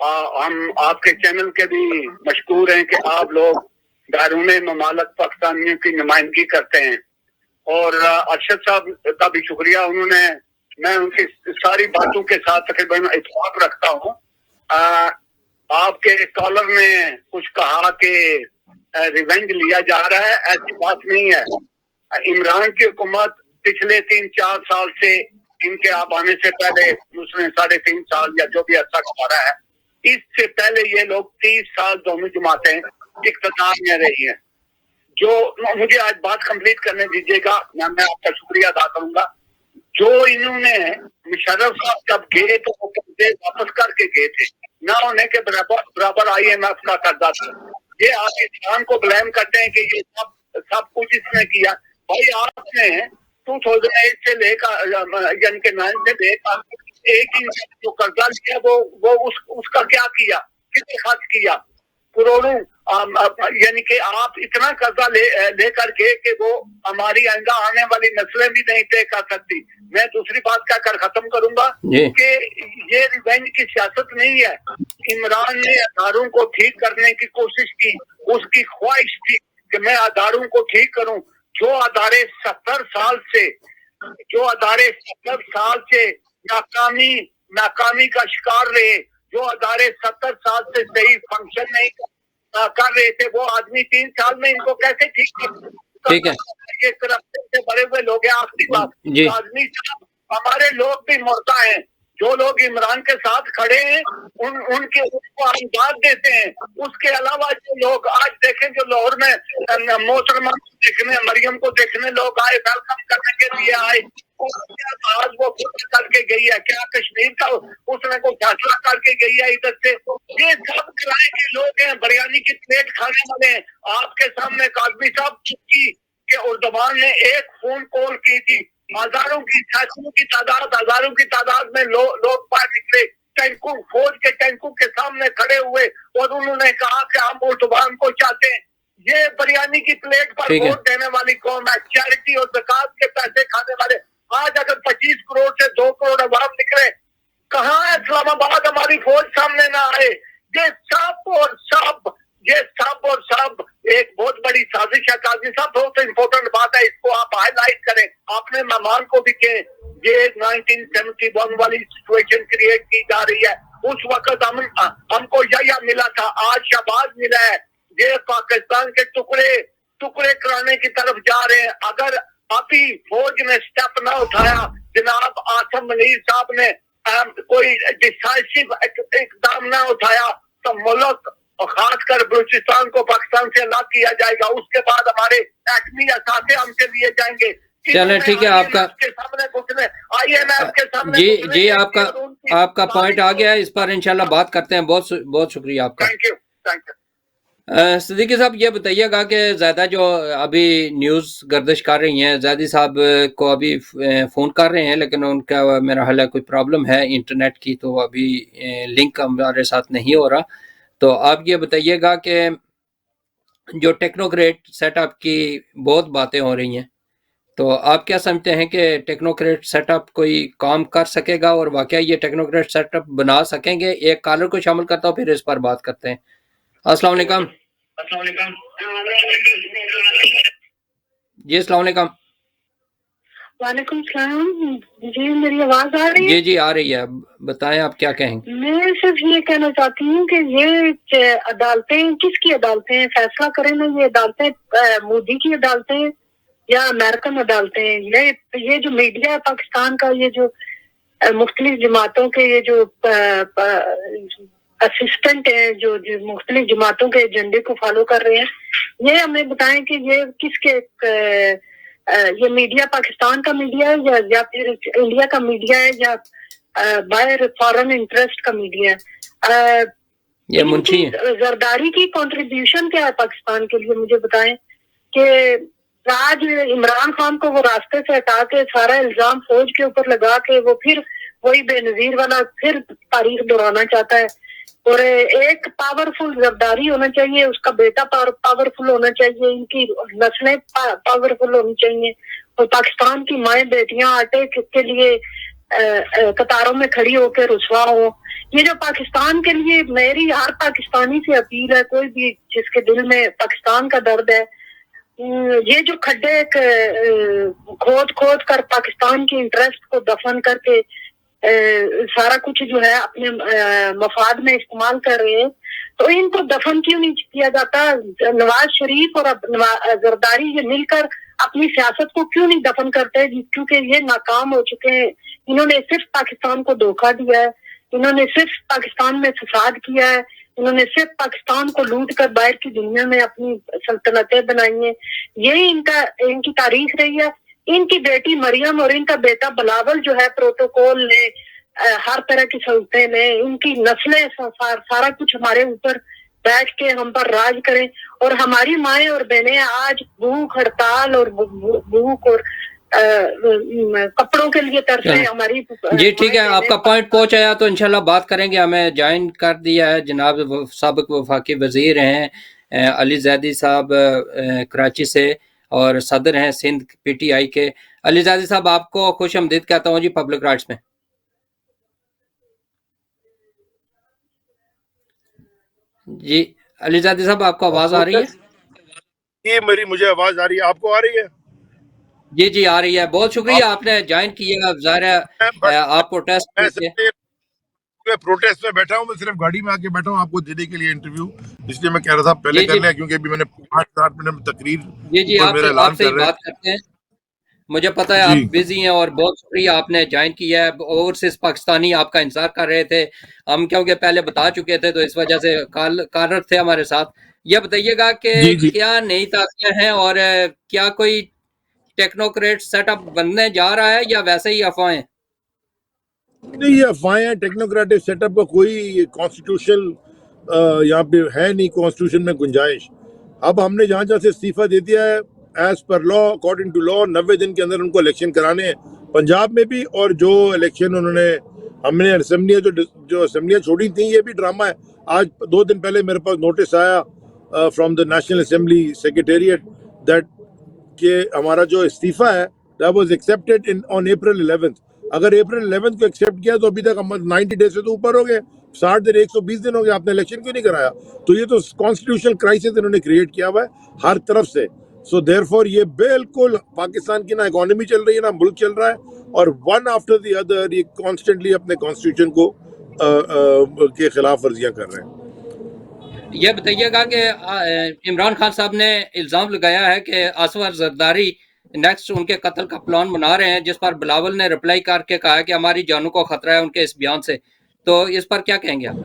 [SPEAKER 3] हम आपके चैनल के भी मशकूर हैं कि आप लोग बैरून ममालक पाकिस्तानियों की नुमाइंदगी करते हैं। और अरशद साहब का भी शुक्रिया, उन्होंने, मैं उनकी सारी बातों के साथ तकरीबन इत्तेफाक रखता हूँ। आपके कॉलर ने कुछ कहा कि रिवेंज लिया जा रहा है, ऐसी बात नहीं है। इमरान की हुकूमत पिछले 3-4 साल से, इनके आप आने से पहले दूसरे 3.5 साल या जो भी अर्सा गुजारा है, इससे पहले ये लोग 30 साल दोनों जमातें इख्तियार में रही हैं। जो मुझे आज बात कंप्लीट करने दीजिएगा, मैं आपका शुक्रिया अदा करूंगा। जो इन्होंने मुशर्रफ साहब जब गए तो वो कर्जे वापस करके गए थे, ना होने के बराबर IMF का कर्जा था। ये आप इस्लाम को ब्लेम करते हैं कि ये सब कुछ इसने किया। भाई आपने 2008 से लेकर यानी कि 9 से लेकर 18 जो कर्जा लिया वो उसका क्या किया, कितने खर्च किया, करोड़ों। यानी कि आप इतना कर्जा ले करके कि वो हमारी आइंदा आने वाली नस्लें भी नहीं तय कर सकती। मैं दूसरी बात कहकर खत्म करूंगा कि ये रिवेंज की सियासत नहीं है। इमरान ने अदारों को ठीक करने की कोशिश की, उसकी ख्वाहिश थी कि मैं अदारों को ठीक करूं। जो अदारे 70 साल से नाकामी का शिकार रहे, जो अदारे 70 साल से सही फंक्शन नहीं कर रहे थे, वो आदमी 3 साल में इनको कैसे ठीक कर
[SPEAKER 1] ठीक है
[SPEAKER 3] ये करप्शन से भरे हुए लोग हैं। आखिरी बात,
[SPEAKER 1] जी
[SPEAKER 3] आदमी साहब, हमारे लोग भी मुर्दा हैं। जो लोग इमरान के साथ खड़े हैं उनको हम दाद देते हैं। उसके अलावा जो लोग आज देखें, जो लाहौर में मोहतरमा को देखने, मरियम को देखने लोग आए, वेलकम करने के लिए आए, आज वो खुद करके गई है क्या? कश्मीर का उसने को फैसला करके गई है इधर से? ये सब किराए के लोग हैं, बिरयानी की प्लेट खाने वाले हैं। आपके सामने काजमी साहब चुप्पी के उर्दवान ने एक फोन कॉल की थी, हजारों की तादाद में लोग बाहर निकले, टैंकों, फौज के टैंकों के सामने खड़े हुए और उन्होंने कहा कि हम उर्दवान को चाहते हैं। ये बिरयानी की प्लेट पर वोट देने वाली कौम है, चैरिटी और ज़कात के पैसे खाने वाले। आज अगर 25 करोड़ से 2 करोड़ अवाम निकले, कहाँ है इस्लामाबाद? हमारी फौज सामने ना आए। ये सब और सब एक बहुत बड़ी साजिश है। काजी साहब, बहुत इंपॉर्टेंट बात है, इसको आप हाईलाइट करें। आपने मेहमान को भी कहे, ये 1971 वाली सिचुएशन क्रिएट की जा रही है। उस वक्त हमको यह मिला था, आज शहबाज मिला है। ये पाकिस्तान के टुकड़े कराने की तरफ जा रहे हैं। अगर अभी फौज ने स्टेप ना उठाया, जनाब आसम मनीर साहब ने कोई डिसाइसिव इकदाम ना उठाया, तो मुल्क और खासकर बलूचिस्तान को पाकिस्तान से अलग किया जाएगा। उसके बाद हमारे एटमी असासे हमसे लिए जाएंगे।
[SPEAKER 1] चलें ठीक है, आपका
[SPEAKER 3] के सामने घुसने, IMF के सामने
[SPEAKER 1] जी आपका पॉइंट आ गया है। इस पर इंशाल्लाह बात करते हैं। बहुत बहुत शुक्रिया आपका।
[SPEAKER 3] Thank you.
[SPEAKER 1] सिद्दीकी साहब, ये बताइएगा कि ज़्यादा जो अभी न्यूज़ गर्दिश कर रही हैं, ज़ैदी साहब को अभी फ़ोन कर रहे हैं, लेकिन उनका मेरा हाल है कोई प्रॉब्लम है इंटरनेट की, तो अभी लिंक हमारे साथ नहीं हो रहा। तो आप ये बताइएगा कि जो टेक्नोक्रेट सेटअप की बहुत बातें हो रही हैं, तो आप क्या समझते हैं कि टेक्नोक्रेट सेटअप कोई काम कर सकेगा और वाकई ये टेक्नोक्रेट सेटअप बना सकेंगे? एक कॉलर को शामिल करता हूँ, फिर इस पर बात करते हैं। अस्सलाम वालेकुम जी। अस्सलाम वालेकुम।
[SPEAKER 4] वालेकुम सलाम जी, मेरी आवाज आ रही है?
[SPEAKER 1] जी जी आ रही है, बताएं आप क्या कहेंगे।
[SPEAKER 4] मैं सिर्फ ये कहना चाहती हूँ कि ये अदालतें किसकी अदालतें फैसला करें ना, ये अदालतें मोदी की अदालतें या अमेरिकन अदालतें। ये जो मीडिया है पाकिस्तान का, ये जो मुख्तलिफ जमातों के ये जो असिस्टेंट है जो मुख्तलिफ जमातों के एजेंडे को फॉलो कर रहे हैं, ये हमें बताएं कि ये किसके ये मीडिया पाकिस्तान का मीडिया है या फिर इंडिया का मीडिया है या बाहर फॉरेन इंटरेस्ट का मीडिया है।
[SPEAKER 1] ये मुंशी
[SPEAKER 4] जरदारी की कंट्रीब्यूशन क्या है पाकिस्तान के लिए, मुझे बताएं कि आज इमरान खान को वो रास्ते से हटा के सारा इल्जाम फौज के ऊपर लगा के वो फिर वही बेनजीर वाला फिर तारीख दोहराना चाहता है। और एक पावरफुल जरदारी होना चाहिए, उसका बेटा पावरफुल होना चाहिए, इनकी नस्लें पावरफुल होनी चाहिए और पाकिस्तान की माए बेटियां आटे के लिए कतारों में खड़ी होकर रुसवा हो। ये जो पाकिस्तान के लिए मेरी हर पाकिस्तानी से अपील है, कोई भी जिसके दिल में पाकिस्तान का दर्द है, ये जो खड्डे खोद खोद कर पाकिस्तान की इंटरेस्ट को दफन करके सारा कुछ जो है अपने मफाद में इस्तेमाल कर रहे हैं, तो इनको दफन क्यों नहीं किया जाता? नवाज शरीफ और जरदारी ये मिलकर अपनी सियासत को क्यों नहीं दफन करते? क्योंकि ये नाकाम हो चुके हैं। इन्होंने सिर्फ पाकिस्तान को धोखा दिया है, इन्होंने सिर्फ पाकिस्तान में फसाद किया है, इन्होंने सिर्फ पाकिस्तान को लूट कर बाहर की दुनिया में अपनी सल्तनतें बनाई हैं। यही इनकी तारीख रही है। इनकी बेटी मरियम और इनका बेटा बिलावल जो है प्रोटोकॉल ने हर तरह की सहूलतें ने, इनकी नस्लें सारा कुछ हमारे ऊपर बैठ के हम पर राज करें और हमारी माएं और बहनें आज भूख हड़ताल और भूख और कपड़ों के लिए तरसे हमारी।
[SPEAKER 1] जी ठीक है, आपका पॉइंट पहुंच आया तो इंशाल्लाह बात करेंगे। हमें ज्वाइन कर दिया है जनाब साबिक वफाकी वजीर हैं अली जैदी साहब कराची से और सदर हैं सिंध पीटीआई के। अली जैदी साहब आपको खुश आमदीद कहता हूँ जी पब्लिक राइट्स में। जी अली जैदी साहब आपको आवाज आ रही है?
[SPEAKER 5] ये मुझे आवाज आ रही है, आपको आ रही है?
[SPEAKER 1] जी जी आ रही है। बहुत शुक्रिया आपने ज्वाइन किया। ज़ाहिर है आप प्रोटेस्ट
[SPEAKER 5] मैं प्रोटेस्ट में बैठा हूँ, मैं सिर्फ गाड़ी में आके बैठा हूँ आपको देने के लिए इंटरव्यू, इसलिए मैं कह रहा था पहले कर लिया क्योंकि अभी मैंने 5-7 मिनट में तकरीर
[SPEAKER 1] जी आपसे बात करते हैं। मुझे पता है आप बिजी हैं और बहुत शुक्रिया आपने ज्वाइन किया है। ओवरसीज पाकिस्तानी आपका इंतजार कर रहे थे हम, क्योंकि पहले बता चुके थे तो इस वजह से कार्यरत थे हमारे साथ। ये बताइएगा कि क्या नई ताज़ियां हैं और क्या कोई टेक्नोक्रेट सेटअप बनने जा रहा है या वैसे ही अफवाहें?
[SPEAKER 5] नहीं, ये अफवाहें हैं। टेक्नोक्रेटिक सेटअप का कोई कॉन्स्टिट्यूशन यहाँ पे है नहीं, कॉन्स्टिट्यूशन में गुंजाइश। अब हमने जहाँ जहाँ से इस्तीफा दे दिया है as per law, according to law 90 दिन के अंदर उनको इलेक्शन कराने हैं पंजाब में भी, और जो इलेक्शन उन्होंने हमने असेंबलियाँ जो असेंबलियाँ छोड़ी थी, ये भी ड्रामा है। आज 2 दिन पहले मेरे पास नोटिस आया from the national assembly secretariat that कि हमारा जो इस्तीफा है that was accepted on April 11th। अगर April 11th को एक्सेप्ट किया तो अभी तक हम 90 डेज से तो ऊपर हो गए, 60 दिन 120 दिन हो गए, आपने इलेक्शन क्यों नहीं कराया? तो ये तो कॉन्स्टिट्यूशनल क्राइसिस इन्होंने क्रिएट किया हुआ है हर तरफ से। सो देयरफॉर ये बिल्कुल पाकिस्तान की ना इकोनॉमी चल रही है ना मुल्क चल रहा है, और वन आफ्टर द अदर ये कॉन्स्टेंटली अपने कॉन्स्टिट्यूशन को के खिलाफ वर्जियां कर रहे हैं।
[SPEAKER 1] ये बताइएगा कि इमरान खान साहब ने इल्ज़ाम लगाया है कि असवर जरदारी नेक्स्ट उनके कत्ल का प्लान बना रहे हैं, जिस पर बिलावल ने रिप्लाई करके कहा कि हमारी जानों को खतरा है उनके इस बयान से। तो इस पर क्या कहेंगे आप?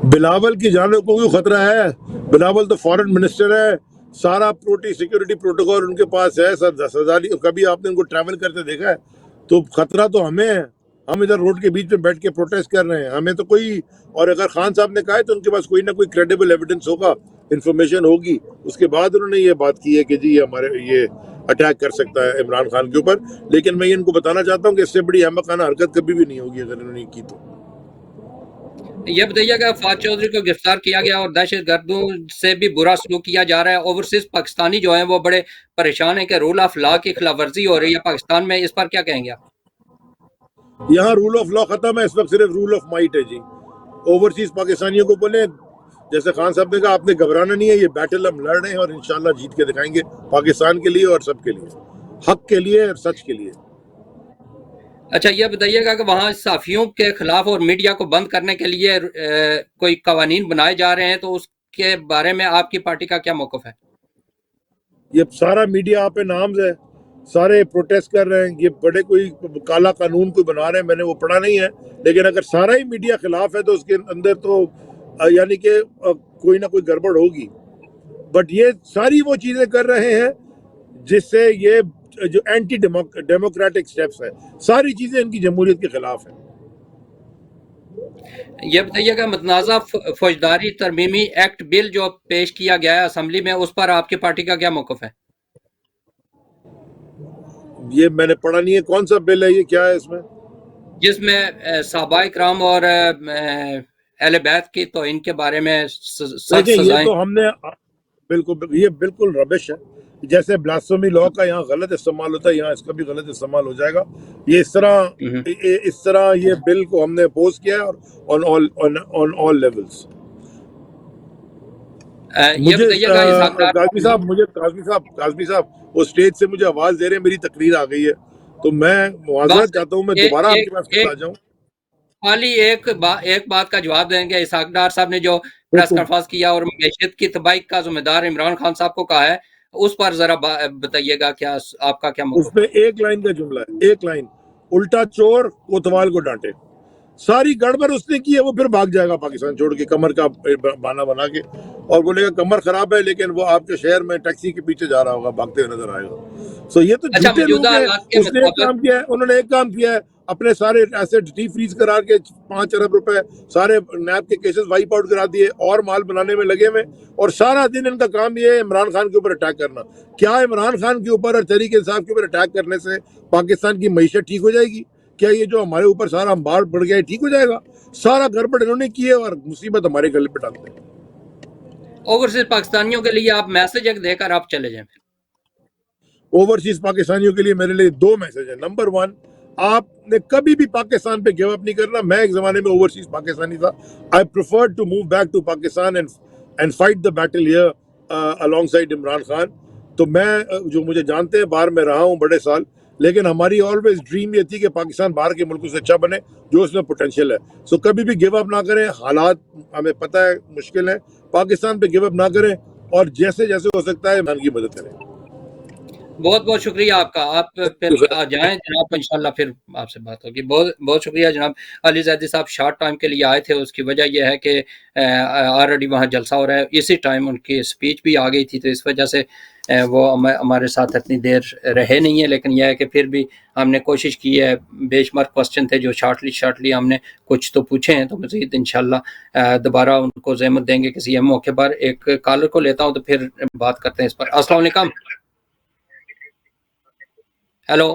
[SPEAKER 5] बिलावल की जानों को क्यों खतरा है? बिलावल तो फॉरेन मिनिस्टर है, सारा सिक्योरिटी प्रोटोकॉल उनके पास है। सरदारी कभी आपने उनको ट्रैवल करते देखा है? तो खतरा तो हमें है। हम इधर रोड के बीच में बैठ के प्रोटेस्ट कर रहे हैं, हमें तो कोई, और अगर खान साहब ने कहा है तो उनके पास कोई ना कोई क्रेडिबल एविडेंस होगा, इन्फॉर्मेशन होगी, उसके बाद उन्होंने ये बात की है कि जी ये अटैक कर सकता है इमरान खान के ऊपर। लेकिन मैं इनको बताना चाहता हूँ कि इससे बड़ी अहमकाना हरकत कभी भी नहीं होगी अगर इन्होंने की तो।
[SPEAKER 1] ये बताइएगा फाज चौधरी को गिरफ्तार किया गया और दहशत गर्दों से भी बुरा सलूक किया जा रहा है। ओवरसीज पाकिस्तानी जो है वो बड़े परेशान है कि रूल ऑफ लॉ की खिलाफवर्जी हो रही है पाकिस्तान में। इस पर क्या कहेंगे आप?
[SPEAKER 5] यहाँ रूल ऑफ लॉ खत्म है, इस वक्त सिर्फ रूल ऑफ माइट है जी। ओवरसीज पाकिस्तानियों को बोले, जैसे खान साहब ने कहा, आपने घबराना नहीं है, ये बैटल हम लड़ रहे हैं और इंशाल्लाह जीत के दिखाएंगे पाकिस्तान के लिए और सबके लिए। हक के लिए और सच के लिए।
[SPEAKER 1] अच्छा, ये बताइएगा कि वहाँ सहाफ़ियों के खिलाफ और मीडिया को बंद करने के लिए कोई कवानीन बनाए जा रहे हैं, तो उसके बारे में आपकी पार्टी का क्या मौक़िफ़ है?
[SPEAKER 5] ये सारा मीडिया आप पे नाम्स है, सारे प्रोटेस्ट कर रहे हैं, ये बड़े कोई काला कानून कोई बना रहे हैं, मैंने वो पढ़ा नहीं है, लेकिन अगर सारा ही मीडिया खिलाफ है तो उसके अंदर तो यानी कि कोई ना कोई गड़बड़ होगी। बट ये सारी वो चीजें कर रहे हैं जिससे ये जो एंटी डेमोक्रेटिक स्टेप्स है, सारी चीजें इनकी जमहूरियत के खिलाफ है।
[SPEAKER 1] ये बताइएगा, मतनाज़ा फौजदारी तरमीमी एक्ट बिल जो पेश किया गया है असम्बली में, उस पर आपकी पार्टी का क्या मौक़िफ़ है?
[SPEAKER 5] ये मैंने पढ़ा नहीं है, कौन सा बिल है ये, क्या है इसमें?
[SPEAKER 1] जिसमें सहाबाए किराम और अहले बैत की तौहीन के बारे में सख्त
[SPEAKER 5] देखिए, ये
[SPEAKER 1] सजाएं।
[SPEAKER 5] तो हमने बिल्कुल, ये बिल्कुल रबिश है। जैसे ब्लास्फेमी लॉ का यहाँ गलत इस्तेमाल होता है, यहाँ इसका भी गलत इस्तेमाल हो जाएगा। ये इस तरह ये बिल को हमने अपोज किया है और ऑन ऑल लेवल्स।
[SPEAKER 1] ये बताइएगा,
[SPEAKER 5] काजमी साहब वो स्टेज से मुझे आवाज दे रहे हैं, मेरी तकरीर आ गई है, तो मैं मुआजरत चाहता हूँ, मैं दोबारा आपके पास कल आ जाऊँ।
[SPEAKER 1] खाली एक बात का जवाब देंगे। इसहाक डार साहब ने जो प्रेस कॉन्फ्रेंस किया और मैशियत की तबाही का जिम्मेदार इमरान खान साहब को कहा है, उस पर जरा बताइएगा, क्या आपका क्या मौक़िफ़?
[SPEAKER 5] उसमें एक लाइन का जुमला है, एक लाइन, उल्टा चोर कोतवाल को डांटे। सारी गड़बड़ उसने की है, वो फिर भाग जाएगा पाकिस्तान छोड़ के, कमर का बहाना बना के, और बोलेगा कमर खराब है, लेकिन वो आपके शहर में टैक्सी के पीछे जा रहा होगा, भागते हुए नजर आएगा। सो ये तो
[SPEAKER 1] अच्छा,
[SPEAKER 5] झूठे लोग हैं। उसने एक काम किया है, उन्होंने एक काम किया है, अपने सारे एसेट डी फ्रीज करा के 5 अरब रुपए सारे नैब के केसेस वाइप आउट करा दिए, और माल बनाने में लगे हुए, और सारा दिन इनका काम ये है इमरान खान के ऊपर अटैक करना। क्या इमरान खान के ऊपर और तहरीक इंसाफ के ऊपर अटैक करने से पाकिस्तान की मईशत ठीक हो जाएगी? क्या ये जो हमारे ऊपर सारा अंबार बढ़ गया है ठीक हो जाएगा? सारा गड़बड़ इन्होंने की है और मुसीबत हमारे गले पे डालते हैं।
[SPEAKER 1] ओवरसीज पाकिस्तानियों के लिए आप मैसेज एक देकर आप चले जाएं।
[SPEAKER 5] ओवरसीज पाकिस्तानियों के लिए मेरे लिए 2 मैसेज है। नंबर 1, आपने कभी भी पाकिस्तान पे गिव अप नहीं करना। मैं एक जमाने में ओवरसीज पाकिस्तानी था। I prefer to move back to Pakistan and fight the battle here alongside Imran Khan. तो मैं, जो मुझे जानते हैं, बाहर में रहा हूँ बड़े साल, लेकिन हमारी ऑलवेज ड्रीम ये थी कि पाकिस्तान बाहर के मुल्कों से अच्छा बने, जो उसमें पोटेंशियल है। सो कभी भी गिव अप ना करें। हालात हमें पता है मुश्किल है, पाकिस्तान पे गिव अप ना करें, और जैसे जैसे हो सकता है इमरान की मदद करें।
[SPEAKER 1] बहुत बहुत शुक्रिया आपका। आप फिर आ जाएं जनाब, इंशाल्लाह फिर आपसे बात होगी। बहुत बहुत शुक्रिया जनाब। अली ज़ैदी साहब शॉर्ट टाइम के लिए आए थे, उसकी वजह यह है कि ऑलरेडी वहाँ जलसा हो रहा है, इसी टाइम उनकी स्पीच भी आ गई थी, तो इस वजह से वो हमारे साथ इतनी देर रहे नहीं है। लेकिन यह है कि फिर भी हमने कोशिश की है। बेशुमार क्वेश्चन थे जो शॉर्टली हमने कुछ तो पूछे हैं, तो मज़ीद इंशाल्लाह दोबारा उनको ज़हमत देंगे किसी और मौके पर। एक कॉलर को लेता हूँ तो फिर बात करते हैं इस पर। अस्सलाम वालेकुम। हेलो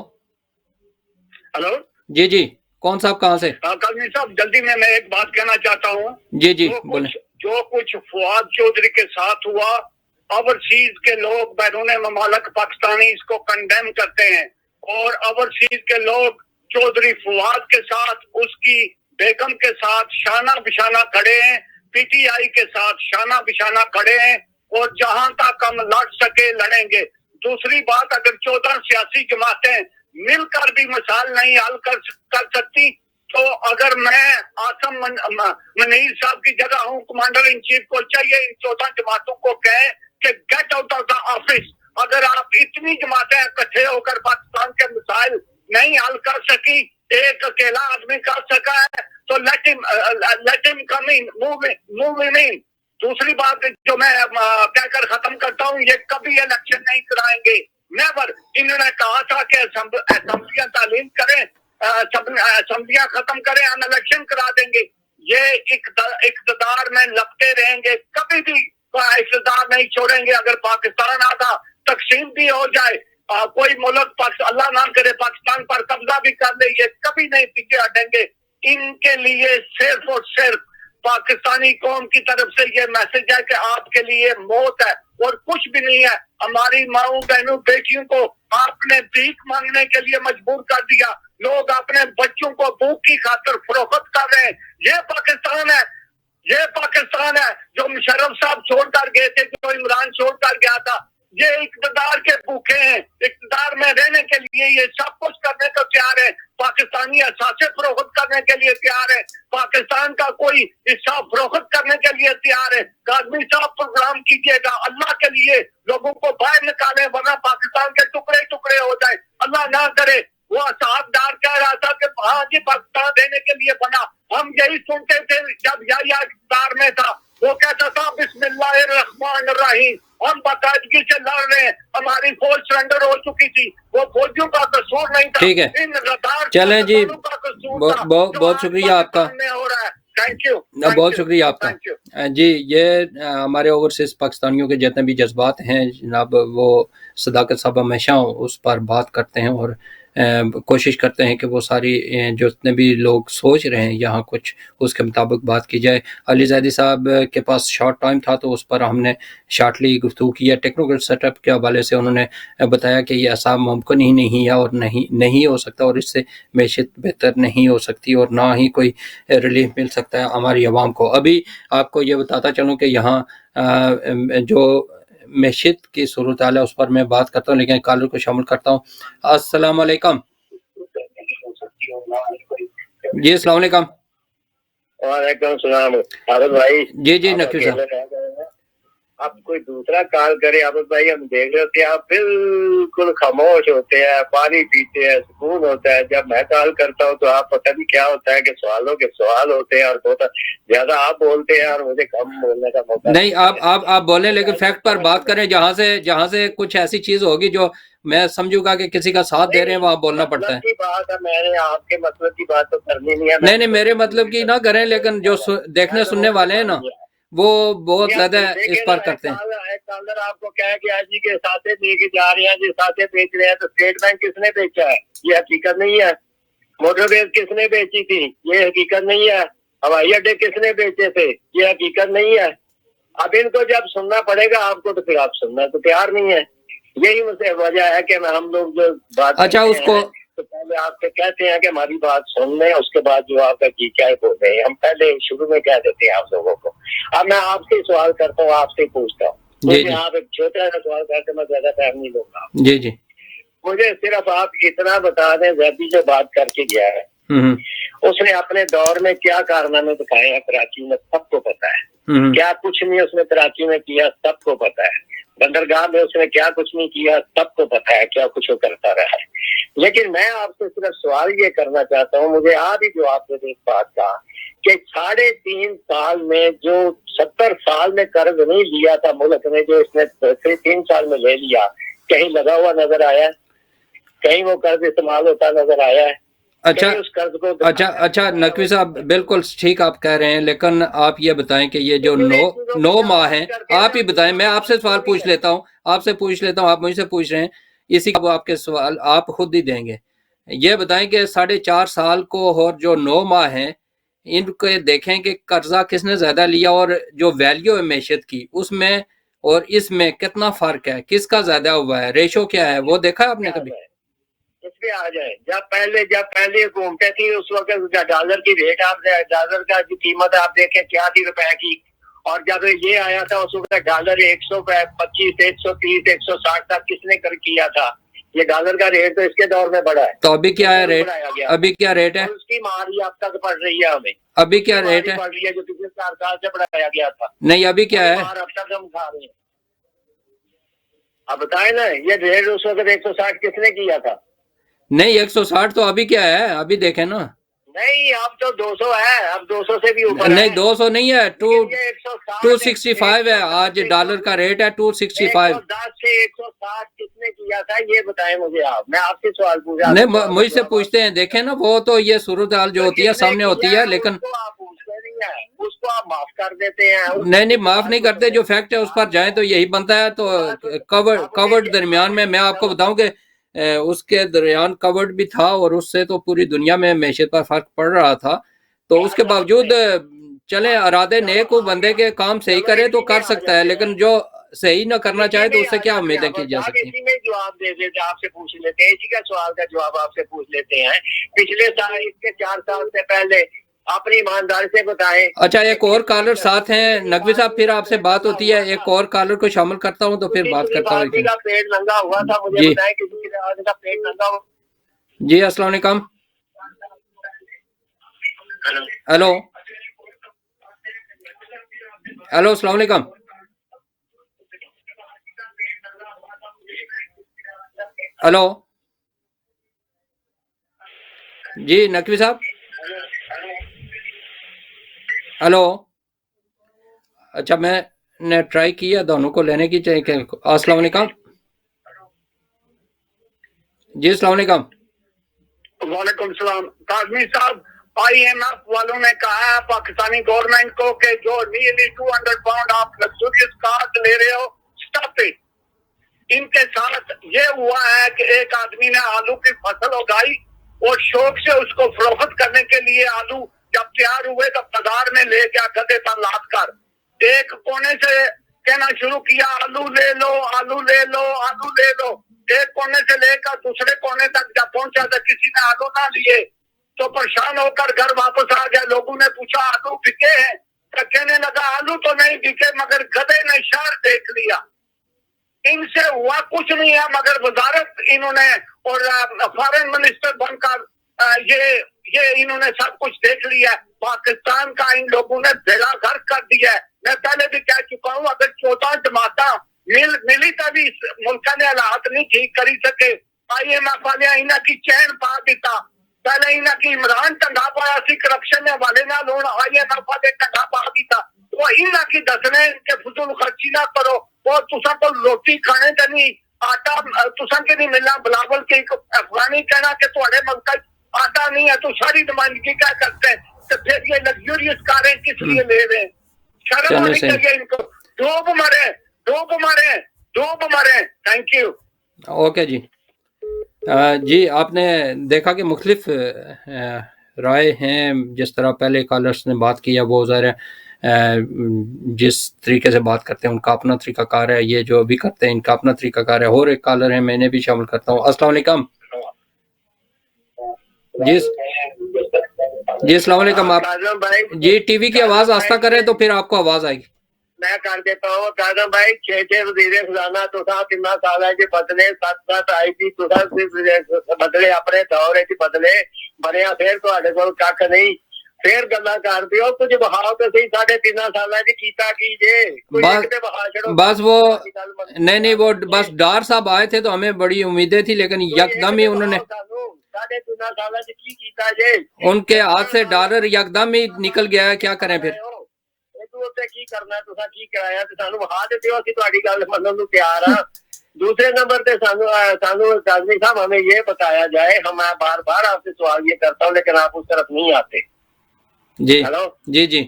[SPEAKER 3] हेलो
[SPEAKER 1] जी जी, कौन साहब, कहाँ से?
[SPEAKER 3] काजमी साहब, जल्दी में मैं एक बात कहना चाहता हूँ।
[SPEAKER 1] जी बोले।
[SPEAKER 3] जो कुछ फवाद चौधरी के साथ हुआ, ओवरसीज के लोग, बैरून ममालक पाकिस्तानी इसको कंडेम करते हैं, और ओवरसीज के लोग चौधरी फवाद के साथ, उसकी बेगम के साथ शाना बिशाना खड़े हैं, पीटीआई के साथ शाना बिशाना खड़े हैं, और जहां तक हम लड़ सके लड़ेंगे। दूसरी बात, अगर 14 सियासी जमातें मिलकर भी मसाल नहीं हल कर सकती, तो अगर मैं आसम मनीर साहब की जगह हूँ, कमांडर इन चीफ को चाहिए इन 14 जमातों को कहे कि get out of the office. अगर आप इतनी जमातें इकट्ठे होकर पाकिस्तान के मसाइल नहीं हल कर सकी, एक अकेला आदमी कर सका है, तो let him come in, move in. दूसरी बात जो मैं कहकर खत्म करता हूँ, ये कभी इलेक्शन नहीं कराएंगे, नेवर। इन्होंने कहा था कि असेंबलियां तालीम करें, असेंबलियां खत्म करें, हम इलेक्शन करा देंगे। ये इक़्तिदार में लगते रहेंगे, कभी भी इक़्तिदार नहीं छोड़ेंगे। अगर पाकिस्तान आधा तकसीम भी हो जाए, कोई मुल्क अल्लाह ना करे पाकिस्तान पर कब्जा भी कर ले, ये कभी नहीं पीछे हटेंगे। इनके लिए सिर्फ और सिर्फ पाकिस्तानी कौम की तरफ से ये मैसेज है कि आपके लिए मौत है और कुछ भी नहीं है। हमारी माओ बहनों बेटियों को आपने भीख मांगने के लिए मजबूर कर दिया। लोग अपने बच्चों को भूख की खातिर फरोख्त कर रहे हैं। ये पाकिस्तान है, ये पाकिस्तान है जो मुशर्रफ साहब छोड़कर गए थे, जो इमरान छोड़कर गया था। ये इक़्तिदार के भूखे हैं, इक़्तिदार में रहने के लिए ये सब कुछ करने को तैयार है। पाकिस्तानी असासे फरोख्त करने के लिए तैयार है, पाकिस्तान का कोई हिस्सा फरोख्त करने के लिए तैयार है। काज़मी साहब प्रोग्राम कीजिएगा, अल्लाह के लिए लोगों को बाहर निकाले, वरना पाकिस्तान के टुकड़े टुकड़े हो जाए। अल्लाह ना करे। वो साहबदार कह रहा था कि हाँ जी पाकिस्तान देने के लिए बना। हम यही सुनते थे जब याहिया इक़्तिदार में था, वो कहता था बिस्मिल्लाहिर्रहमानिर्रहीम। हम बाकायदगी से लड़ रहे हैं, हमारी फौज सरेंडर हो चुकी थी, वो फौजियों का कसूर नहीं था।
[SPEAKER 1] ठीक है,
[SPEAKER 3] इन गद्दार
[SPEAKER 1] चलें जी,
[SPEAKER 3] का कसूर था,
[SPEAKER 1] बहुत शुक्रिया आपका,
[SPEAKER 3] हो रहा है। थैंक यू,
[SPEAKER 1] बहुत शुक्रिया आपका जी। ये हमारे ओवरसीज पाकिस्तानियों के जितने भी जज्बात हैं जनाब, वो सदाकत साहब हमेशा उस पर बात करते हैं और कोशिश करते हैं कि वो सारी जितने भी लोग सोच रहे हैं यहाँ कुछ उसके मुताबिक बात की जाए। अली ज़ैदी साहब के पास शॉर्ट टाइम था तो उस पर हमने शार्टली गुफ्तगू किया। टेक्निकल सेटअप के हवाले से उन्होंने बताया कि ये ऐसा मुमकिन ही नहीं है और नहीं हो सकता, और इससे मैशियत बेहतर नहीं हो सकती और ना ही कोई रिलीफ मिल सकता है हमारी आवाम को। अभी आपको ये बताता चलूँ कि यहाँ जो मैशियत की सूरत हाल है उस पर मैं बात करता हूँ, लेकिन कॉलर को शामिल करता हूँ। अस्सलाम वालेकुम जी। अस्सलाम वालेकुम।
[SPEAKER 3] वालेकुम सलाम आबिद भाई।
[SPEAKER 1] जी जी नकवी साहब,
[SPEAKER 3] आप कोई दूसरा कॉल करे आबिद भाई, हम देख रहे होते हैं आप बिल्कुल खामोश होते हैं, पानी पीते हैं, सुकून होता है। जब मैं कॉल करता हूँ तो आप पता नहीं क्या होता है कि सवालों के सवाल होते हैं और बहुत ज्यादा आप बोलते हैं और मुझे कम बोलने का मौका
[SPEAKER 1] नहीं। आप बोलें, लेकिन फैक्ट पर बात करें। जहाँ से कुछ ऐसी चीज होगी जो मैं समझूंगा कि किसी का साथ दे रहे हैं, वहाँ बोलना पड़ता है।
[SPEAKER 3] की बात है, मैंने आपके मतलब की बात तो करनी नहीं है।
[SPEAKER 1] नहीं, मेरे मतलब की ना करें, लेकिन जो देखने सुनने वाले हैं ना वो बहुत ज्यादा इस पर करते हैं।
[SPEAKER 3] कॉलर आपको कह के जी के साथे लेके जा रहे हैं, जी साथे बेच रहे हैं, तो स्टेट बैंक किसने बेचा है? ये हकीकत नहीं है। मोटरवेज किसने बेची थी? ये हकीकत नहीं है। हवाई अड्डे किसने बेचे थे? ये हकीकत नहीं है। अब इनको जब सुनना पड़ेगा आपको, तो फिर आप सुनना तो तैयार नहीं है। यही मुझसे वजह है कि हम लोग जो बात
[SPEAKER 1] उसको
[SPEAKER 3] तो पहले आपसे कहते हैं कि हमारी बात सुन लें, उसके बाद जो आपका जी चाहे बोल रहे हैं, हम पहले शुरू में कह देते हैं आप लोगों को। अब मैं आपसे सवाल करता हूँ, आपसे पूछता हूँ। मुझे आप एक छोटा सा सवाल करते, मैं ज्यादा टाइम नहीं लूंगा।
[SPEAKER 1] जी जी,
[SPEAKER 3] मुझे सिर्फ आप इतना बता दें, जैदी जो बात करके गया है उसने अपने दौर में क्या कारनामे दिखाए हैं कराची में, सबको पता है। क्या कुछ नहीं उसने कराची में किया, सबको पता है। बंदरगाह में उसने क्या कुछ नहीं किया, सबको पता है क्या कुछ वो करता रहा है। लेकिन मैं आपसे सिर्फ सवाल ये करना चाहता हूँ, मुझे आज ही जवाब दे इस बात का कि 3.5 साल में जो 70 साल में कर्ज नहीं लिया था मुल्क ने, जो इसने 3 साल में ले लिया, कहीं लगा हुआ नजर आया? कहीं वो कर्ज इस्तेमाल होता नजर आया है?
[SPEAKER 1] अच्छा नकवी साहब, बिल्कुल ठीक आप कह रहे हैं, लेकिन आप ये बताएं कि ये जो 9 माह हैं, आप ही बताएं। मैं आपसे सवाल पूछ लेता हूं, आप मुझसे पूछ रहे हैं, इसी का आपके सवाल आप खुद ही देंगे। ये बताएं कि 4.5 साल को और जो 9 माह हैं, इनके देखें कि कर्जा किसने ज्यादा लिया और जो वैल्यू है मैशियत की उसमें और इसमें कितना फर्क है, किसका ज्यादा हुआ है, रेशो क्या है, वो देखा आपने कभी?
[SPEAKER 3] इसमें आ जाए, जब पहले घूमते थी उस वक्त डॉलर की रेट, आप डॉलर का जो कीमत आप देखें क्या थी रुपए की, और जब ये आया था उस वक्त डॉलर 125, 130, 160 तक किसने कर किया था? ये डॉलर का रेट तो इसके दौर में बढ़ा है।
[SPEAKER 1] तो अभी क्या है रेट? अभी क्या रेट है?
[SPEAKER 3] उसकी मारी अब तक पड़ रही है हमें।
[SPEAKER 1] अभी क्या रेट है?
[SPEAKER 3] पड़ रही है जो पिछले 4 साल से बढ़ाया गया था।
[SPEAKER 1] नहीं, अभी क्या है?
[SPEAKER 3] अब तक हम खा रहे हैं। अब बताए ना, ये रेट उस वक्त 160 किसने किया था?
[SPEAKER 1] नहीं, 160 तो अभी क्या है, अभी देखें ना।
[SPEAKER 3] नहीं, अब तो 200 है, अब 200 से भी ऊपर
[SPEAKER 1] नहीं, 200 नहीं है, 265 है आज डॉलर का रेट है, 265।
[SPEAKER 3] 110 से 160 किसने किया था ये बताएं मुझे आप। मैं आपसे सवाल पूछा
[SPEAKER 1] नहीं, मुझसे पूछते हैं, देखें ना, वो तो ये सूरत हाल जो होती है सामने होती है, लेकिन
[SPEAKER 3] आप पूछते नहीं है, उसको आप माफ कर देते हैं।
[SPEAKER 1] नहीं, माफ नहीं करते, जो फैक्ट है उस पर जाए तो यही बनता है। तो कवर्ड दरमियान में मैं आपको बताऊं कि उसके दरमियान कवर्ड भी था और उससे तो पूरी दुनिया में मैशियत पर फर्क पड़ रहा था। तो उसके बावजूद चले इरादे नेक हो, बंदे के काम सही करे तो कर सकता है, लेकिन जो सही ना करना चाहे तो उससे क्या उम्मीदें की जा सकती है?
[SPEAKER 3] इसी में जवाब दे देते, आपसे पूछ लेते हैं, इसी का सवाल का जवाब आपसे पूछ लेते हैं। पिछले साल, इसके 4 साल से पहले अपनी ईमानदारी से बताएं।
[SPEAKER 1] अच्छा, एक और कॉलर साथ हैं नकवी साहब, फिर आपसे बात होती है। एक और कॉलर को शामिल करता हूँ तो फिर बात करता हूँ।
[SPEAKER 3] आदमी का पेट नंगा हुआ था, मुझे
[SPEAKER 1] जी
[SPEAKER 3] बताएं किसी के आदमी का पेट नंगा हुआ।
[SPEAKER 1] जी, अस्सलाम वालेकुम। हेलो हेलो, अस्सलाम वालेकुम। हेलो जी नकवी साहब, हेलो। अच्छा, मैंने ट्राई किया दोनों को लेने की। अस्सलाम वालेकुम जी, अस्सलाम वालेकुम।
[SPEAKER 3] वालेकुम सलाम। काजमी साहब, IMF वालों ने कहा है पाकिस्तानी गवर्नमेंट को कि जो नियरली 200 पाउंड आप लग्जरियस कार ले रहे हो, स्टॉप इट। इनके साथ ये हुआ है कि एक आदमी ने आलू की फसल उगाई और शौक से उसको फरोख्त करने के लिए आलू जब तैयार हुए तो बाजार में ले गया गधे पर लाद कर। एक कोने से कहना शुरू किया, आलू ले लो, आलू ले लो, आलू ले लो। एक कोने से लेकर दूसरे कोने तक जब पहुंचा तो किसी ने आलू ना लिए तो परेशान होकर घर वापस आ गया। लोगों ने पूछा आलू बिके हैं? तो कहने लगा आलू तो नहीं बिके, मगर गधे ने शहर देख लिया। इनसे हुआ कुछ नहीं है, मगर वजारत इन्होंने और फॉरेन मिनिस्टर बनकर ये इन्होंने सब कुछ देख लिया। पाकिस्तान का इन लोगों ने बेड़ा गर्क कर दिया है। मैं पहले भी कह चुका हूँ, अगर 14 जमाता मिली तभी मुल्क ने हालात नहीं ठीक करी सके। IMF वाले इन्हें की चैन पा दिता। पहले इन्हें की इमरान टंगा पाया सी करप्शन वाले ना लोन IMF वाले टंगा पा दिता। तो इन्हें की दसने के फजूल खर्ची ना करो। और तुसा तो रोटी खाने ते नहीं आटा तुसा के नहीं मिलना। बिलावल के अफगानी कहना कि तुम्हारे मुल्क आटा नहीं है तो सारी नुमाइंदगी क्या करते हैं। तो फिर ये लग्जरियस कारें किस लिए ले रहे हैं? शर्म आनी चाहिए इनको। डूब मरे। Thank you.
[SPEAKER 1] ओके जी। जी, आपने देखा कि मुख्तलिफ राय हैं। जिस तरह पहले कॉलर्स ने बात किया वो ज़रा जिस तरीके से बात करते हैं उनका अपना तरीकाकार है, ये जो अभी करते हैं इनका अपना तरीकाकार है। और एक कॉलर है, मैंने भी शामिल करता हूँ। अस्सलाम वालेकुम जी। जी अस्सलाम वालेकुम। आप जी टीवी की आवाज़ आस्ता करें तो फिर आपको आवाज़ आएगी।
[SPEAKER 3] मैं कर देता हूँ। काजम भाई 6 वजीरे खजाना तुसा कितना साल है जी बदले 7 आई थी तुसा बदले अपने दौर बदले बनया फिर तुहाडे कोल कख नहीं। फिर गल्लां कर दियो कुछ बहाओ तो सही। 3.5 साल जी कीता की जे
[SPEAKER 1] बस वो नहीं वो बस डार साहब आए थे तो हमें बड़ी उम्मीदें थी, लेकिन यकदम ही उन्होंने
[SPEAKER 3] 3.5 साल की कीता जे
[SPEAKER 1] उनके हाथ से डॉलर यकदम ही निकल गया है। क्या करें फिर?
[SPEAKER 3] की करना तुसा की कराया ते सानू वहा दे दियो, असीं तुहाडी गल मनन नूं तैयार हां। दूसरे नंबर पे सानू काजमी साहब हमें ये बताया जाए, हम बार बार आपसे सवाल ये करता हूँ लेकिन आप उस तरफ नहीं आते।
[SPEAKER 1] जी
[SPEAKER 3] हेलो
[SPEAKER 1] जी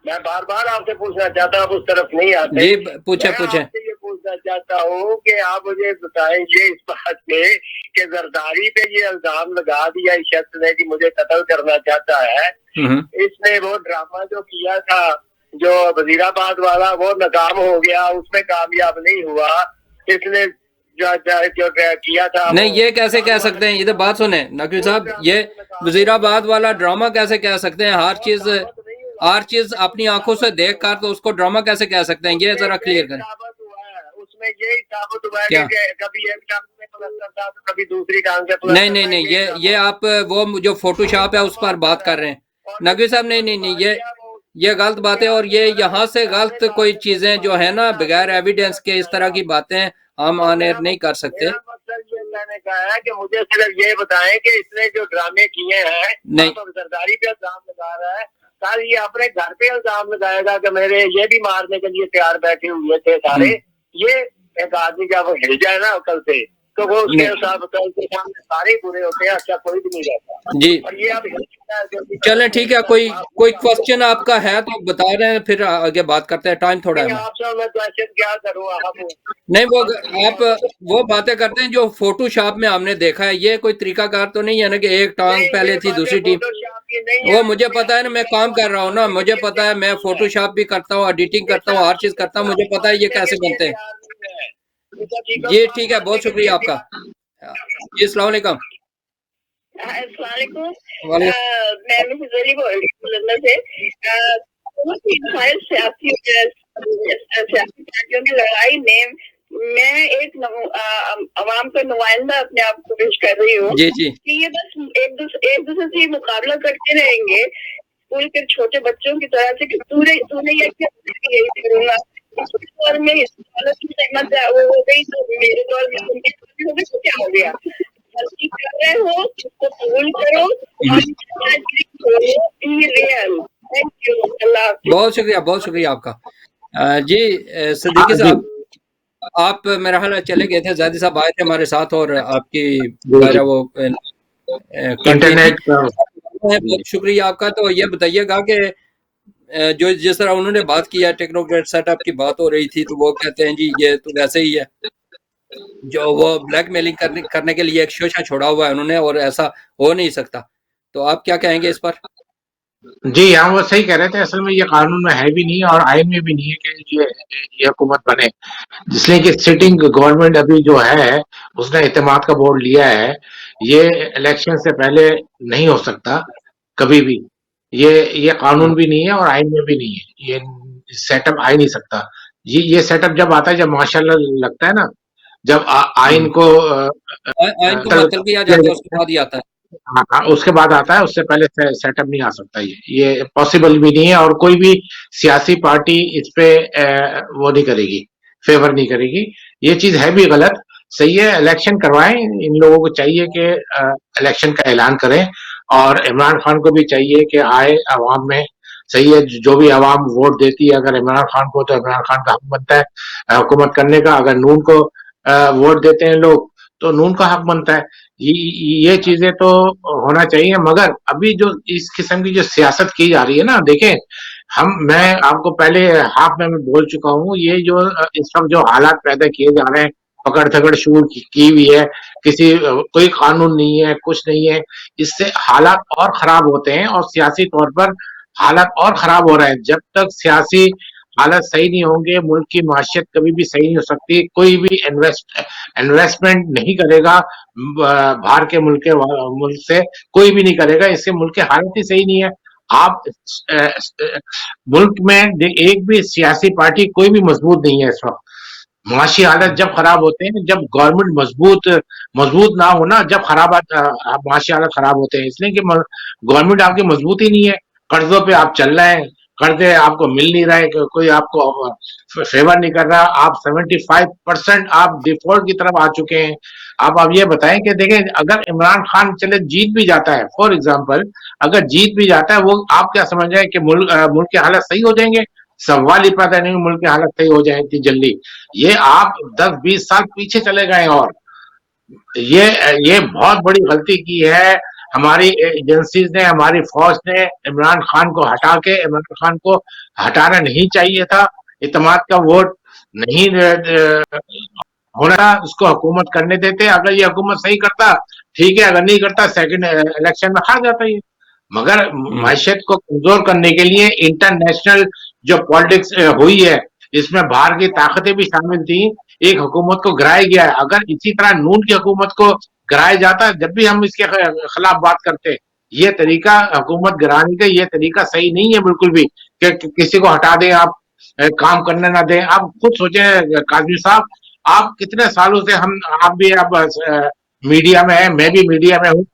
[SPEAKER 3] मैं बार बार आपसे पूछना चाहता हूँ, आप उस तरफ नहीं आते।
[SPEAKER 1] जी पूछे
[SPEAKER 3] ये पूछना चाहता हूँ कि आप मुझे बताएंगे इस बात पे कि जरदारी पे ये इल्जाम लगा दिया इस शख्स ने कि मुझे कत्ल करना चाहता है। इसने वो ड्रामा जो किया था जो वजीराबाद वाला वो नाकाम हो गया, उसमें कामयाब नहीं हुआ। इसने जो किया था
[SPEAKER 1] नहीं, ये कैसे कह सकते हैं? इधर बात सुने नकवी साहब, ये वजीराबाद वाला ड्रामा कैसे कह सकते हैं? हर चीज अपनी आंखों से देख कर तो उसको ड्रामा कैसे कह सकते हैं? ये जरा क्लियर करें।
[SPEAKER 3] उसमें यही साबित हुआ है कि कभी एक टांग में प्लास्टर था तो कभी दूसरी टांग से प्लास्टर।
[SPEAKER 1] नहीं ये आप वो जो फोटोशॉप है उस पर बात कर रहे हैं नकवी साहब। नहीं ये गलत बात है। और ये यहाँ से गलत कोई चीजें जो है ना बगैर एविडेंस के इस तरह की बातें हम ऑन एयर नहीं कर सकते।
[SPEAKER 3] मैंने कहा है कि मुझे सिर्फ ये बताएं कि इसने जो ड्रामे किए हैं, नहीं तो सरदारी पे इल्जाम लगा रहा है, कल ये अपने घर पे इल्जाम लगाएगा कि मेरे ये भी मारने के लिए तैयार बैठे हुए थे सारे। ये एक आदमी जब हिल जाए ना कल से तो वो उसके हिसाब कल के सामने सारे बुरे होते हैं, अच्छा कोई भी नहीं रहता
[SPEAKER 1] जी।
[SPEAKER 3] और ये अब
[SPEAKER 1] चलें ठीक है, कोई क्वेश्चन आपका है तो बता रहे हैं, फिर आगे बात करते हैं। टाइम थोड़ा है।
[SPEAKER 3] आपसे मैं क्वेश्चन क्या करूँ?
[SPEAKER 1] नहीं वो आप वो बातें करते हैं जो फोटोशॉप में हमने देखा है। ये कोई तरीकाकार तो नहीं है ना कि एक टांग पहले थी दूसरी टीम। वो मुझे पता है ना, मैं काम कर रहा हूँ ना, मुझे पता है। मैं फोटोशॉप भी करता हूँ, एडिटिंग करता हूँ, हर चीज करता हूँ। मुझे पता है ये कैसे बनते हैं। जी ठीक है, बहुत शुक्रिया आपका। जी अस्सलाम वालेकुम।
[SPEAKER 3] मैं मिसेस अली बोल रही हूँ लंदन से। बहुत ही घायल सियासी पार्टियों की लड़ाई में मैं एक अवाम का नुमाइंदा अपने आप को पेश कर रही हूँ
[SPEAKER 1] जी जी
[SPEAKER 3] कि ये बस एक दूसरे से मुकाबला करते रहेंगे स्कूल के छोटे बच्चों की तरह से कि तूने ये क्या यही करूंगा और मैं इस हालत की सहमत वो हो गई तो मेरे दौर में उनकी हो गई तो क्या हो गया। गलती कर रहे हो उसको कबूल करो और रियल। Thank you. अल्लाह हाफिज।
[SPEAKER 1] बहुत शुक्रिया आपका। जी सिद्दीकी साहब, आप मेरा ख्याल चले गए थे, जादी साहब आए थे हमारे साथ और आपकी
[SPEAKER 2] जी
[SPEAKER 1] वो कट गई थी।
[SPEAKER 2] इंटरनेट का
[SPEAKER 1] बहुत शुक्रिया आपका। तो ये बताइएगा कि जो जिस तरह उन्होंने बात किया, टेक्नोक्रेट सेटअप की बात हो रही थी, तो वो कहते हैं जी ये तो वैसे ही है, जो वो ब्लैकमेलिंग करने के लिए एक शोशा छोड़ा हुआ है उन्होंने, और ऐसा हो नहीं सकता। तो आप क्या कहेंगे इस पर?
[SPEAKER 2] जी हाँ, वो सही कह रहे थे। असल में ये कानून में है भी नहीं और आइन में भी नहीं है कि ये हुकूमत बने, इसलिए कि सिटिंग गवर्नमेंट अभी जो है उसने इत्तेमाद का बोर्ड लिया है। ये इलेक्शन से पहले नहीं हो सकता कभी भी। ये कानून भी नहीं है और आइन में भी नहीं है। ये सेटअप आ ही नहीं सकता। ये सेटअप जब आता है, जब माशाल्लाह लगता है ना, जब आइन को
[SPEAKER 1] आइन को मुअत्तल किया जाता है, उसके बाद ही आता है।
[SPEAKER 2] हाँ, हाँ, उसके बाद आता है, उससे पहले सेटअप नहीं आ सकता। ये पॉसिबल भी नहीं है और कोई भी सियासी पार्टी इस पे वो नहीं करेगी, फेवर नहीं करेगी। ये चीज है भी गलत। सही है, इलेक्शन करवाएं। इन लोगों को चाहिए कि इलेक्शन का ऐलान करें और इमरान खान को भी चाहिए कि आए अवाम में। सही है, जो भी अवाम वोट देती है अगर इमरान खान को, तो इमरान खान का हक बनता है हुकूमत करने का। अगर नून को वोट देते हैं लोग, तो नून का हक बनता है। ये चीजें तो होना चाहिए। मगर अभी जो इस किस्म की जो सियासत की जा रही है ना, देखें, मैं आपको पहले हाफ में मैं बोल चुका हूँ। ये जो इस वक्त जो हालात पैदा किए जा रहे हैं, पकड़ धकड़ शुरू की हुई है, कोई कानून नहीं है, कुछ नहीं है, इससे हालात और खराब होते हैं और सियासी तौर पर हालात और खराब हो रहे हैं। जब तक सियासी हालात सही नहीं होंगे, मुल्क की माशियत कभी भी सही नहीं हो सकती। कोई भी इन्वेस्टमेंट नहीं करेगा बाहर के मुल्क से, कोई भी नहीं करेगा। इससे मुल्क की हालत ही सही नहीं है। आप मुल्क में एक भी सियासी पार्टी कोई भी मजबूत नहीं है इस वक्त। माशी हालत जब खराब होते हैं, जब गवर्नमेंट मजबूत ना हो ना, जब माशी हालत खराब होते हैं, इसलिए कि गवर्नमेंट आपकी मजबूत ही नहीं है। कर्जों पे आप चल रहे हैं, कर्जे आपको मिल नहीं रहे, कोई आपको फेवर नहीं कर रहा। आप 75% आप डिफॉल्ट की तरफ आ चुके हैं। आप ये बताएं कि देखें, अगर इमरान खान चले जीत भी जाता है, फॉर एग्जाम्पल अगर जीत भी जाता है, वो आप क्या समझ रहे हैं कि मुल्क की हालत सही हो जाएंगे? सवाल ही पैदा नहीं, मुल्क की हालत सही हो जाए इतनी जल्दी। ये आप 10-20 साल पीछे चले गए। और ये बहुत बड़ी गलती की है हमारी एजेंसीज ने, हमारी फौज ने। इमरान खान को हटाना नहीं चाहिए था। इत्तेमाद का वोट नहीं होना, उसको हुकूमत करने देते। अगर ये हुकूमत सही करता ठीक है, अगर नहीं करता सेकंड इलेक्शन में हार जाता ये। मगर मैशत को कमजोर करने के लिए इंटरनेशनल जो पॉलिटिक्स हुई है, इसमें बाहर की ताकतें भी शामिल थी। एक हुकूमत को गिराया गया है। अगर इसी तरह नून की हुकूमत को गिराया जाता, जब भी हम इसके खिलाफ बात करते, ये तरीका हुकूमत गिराने का ये तरीका सही नहीं है बिल्कुल भी, कि किसी को हटा दें आप, काम करने ना दें। आप खुद सोचे काजमी साहब, आप कितने सालों से आप भी मीडिया में है, मैं भी मीडिया में हूँ।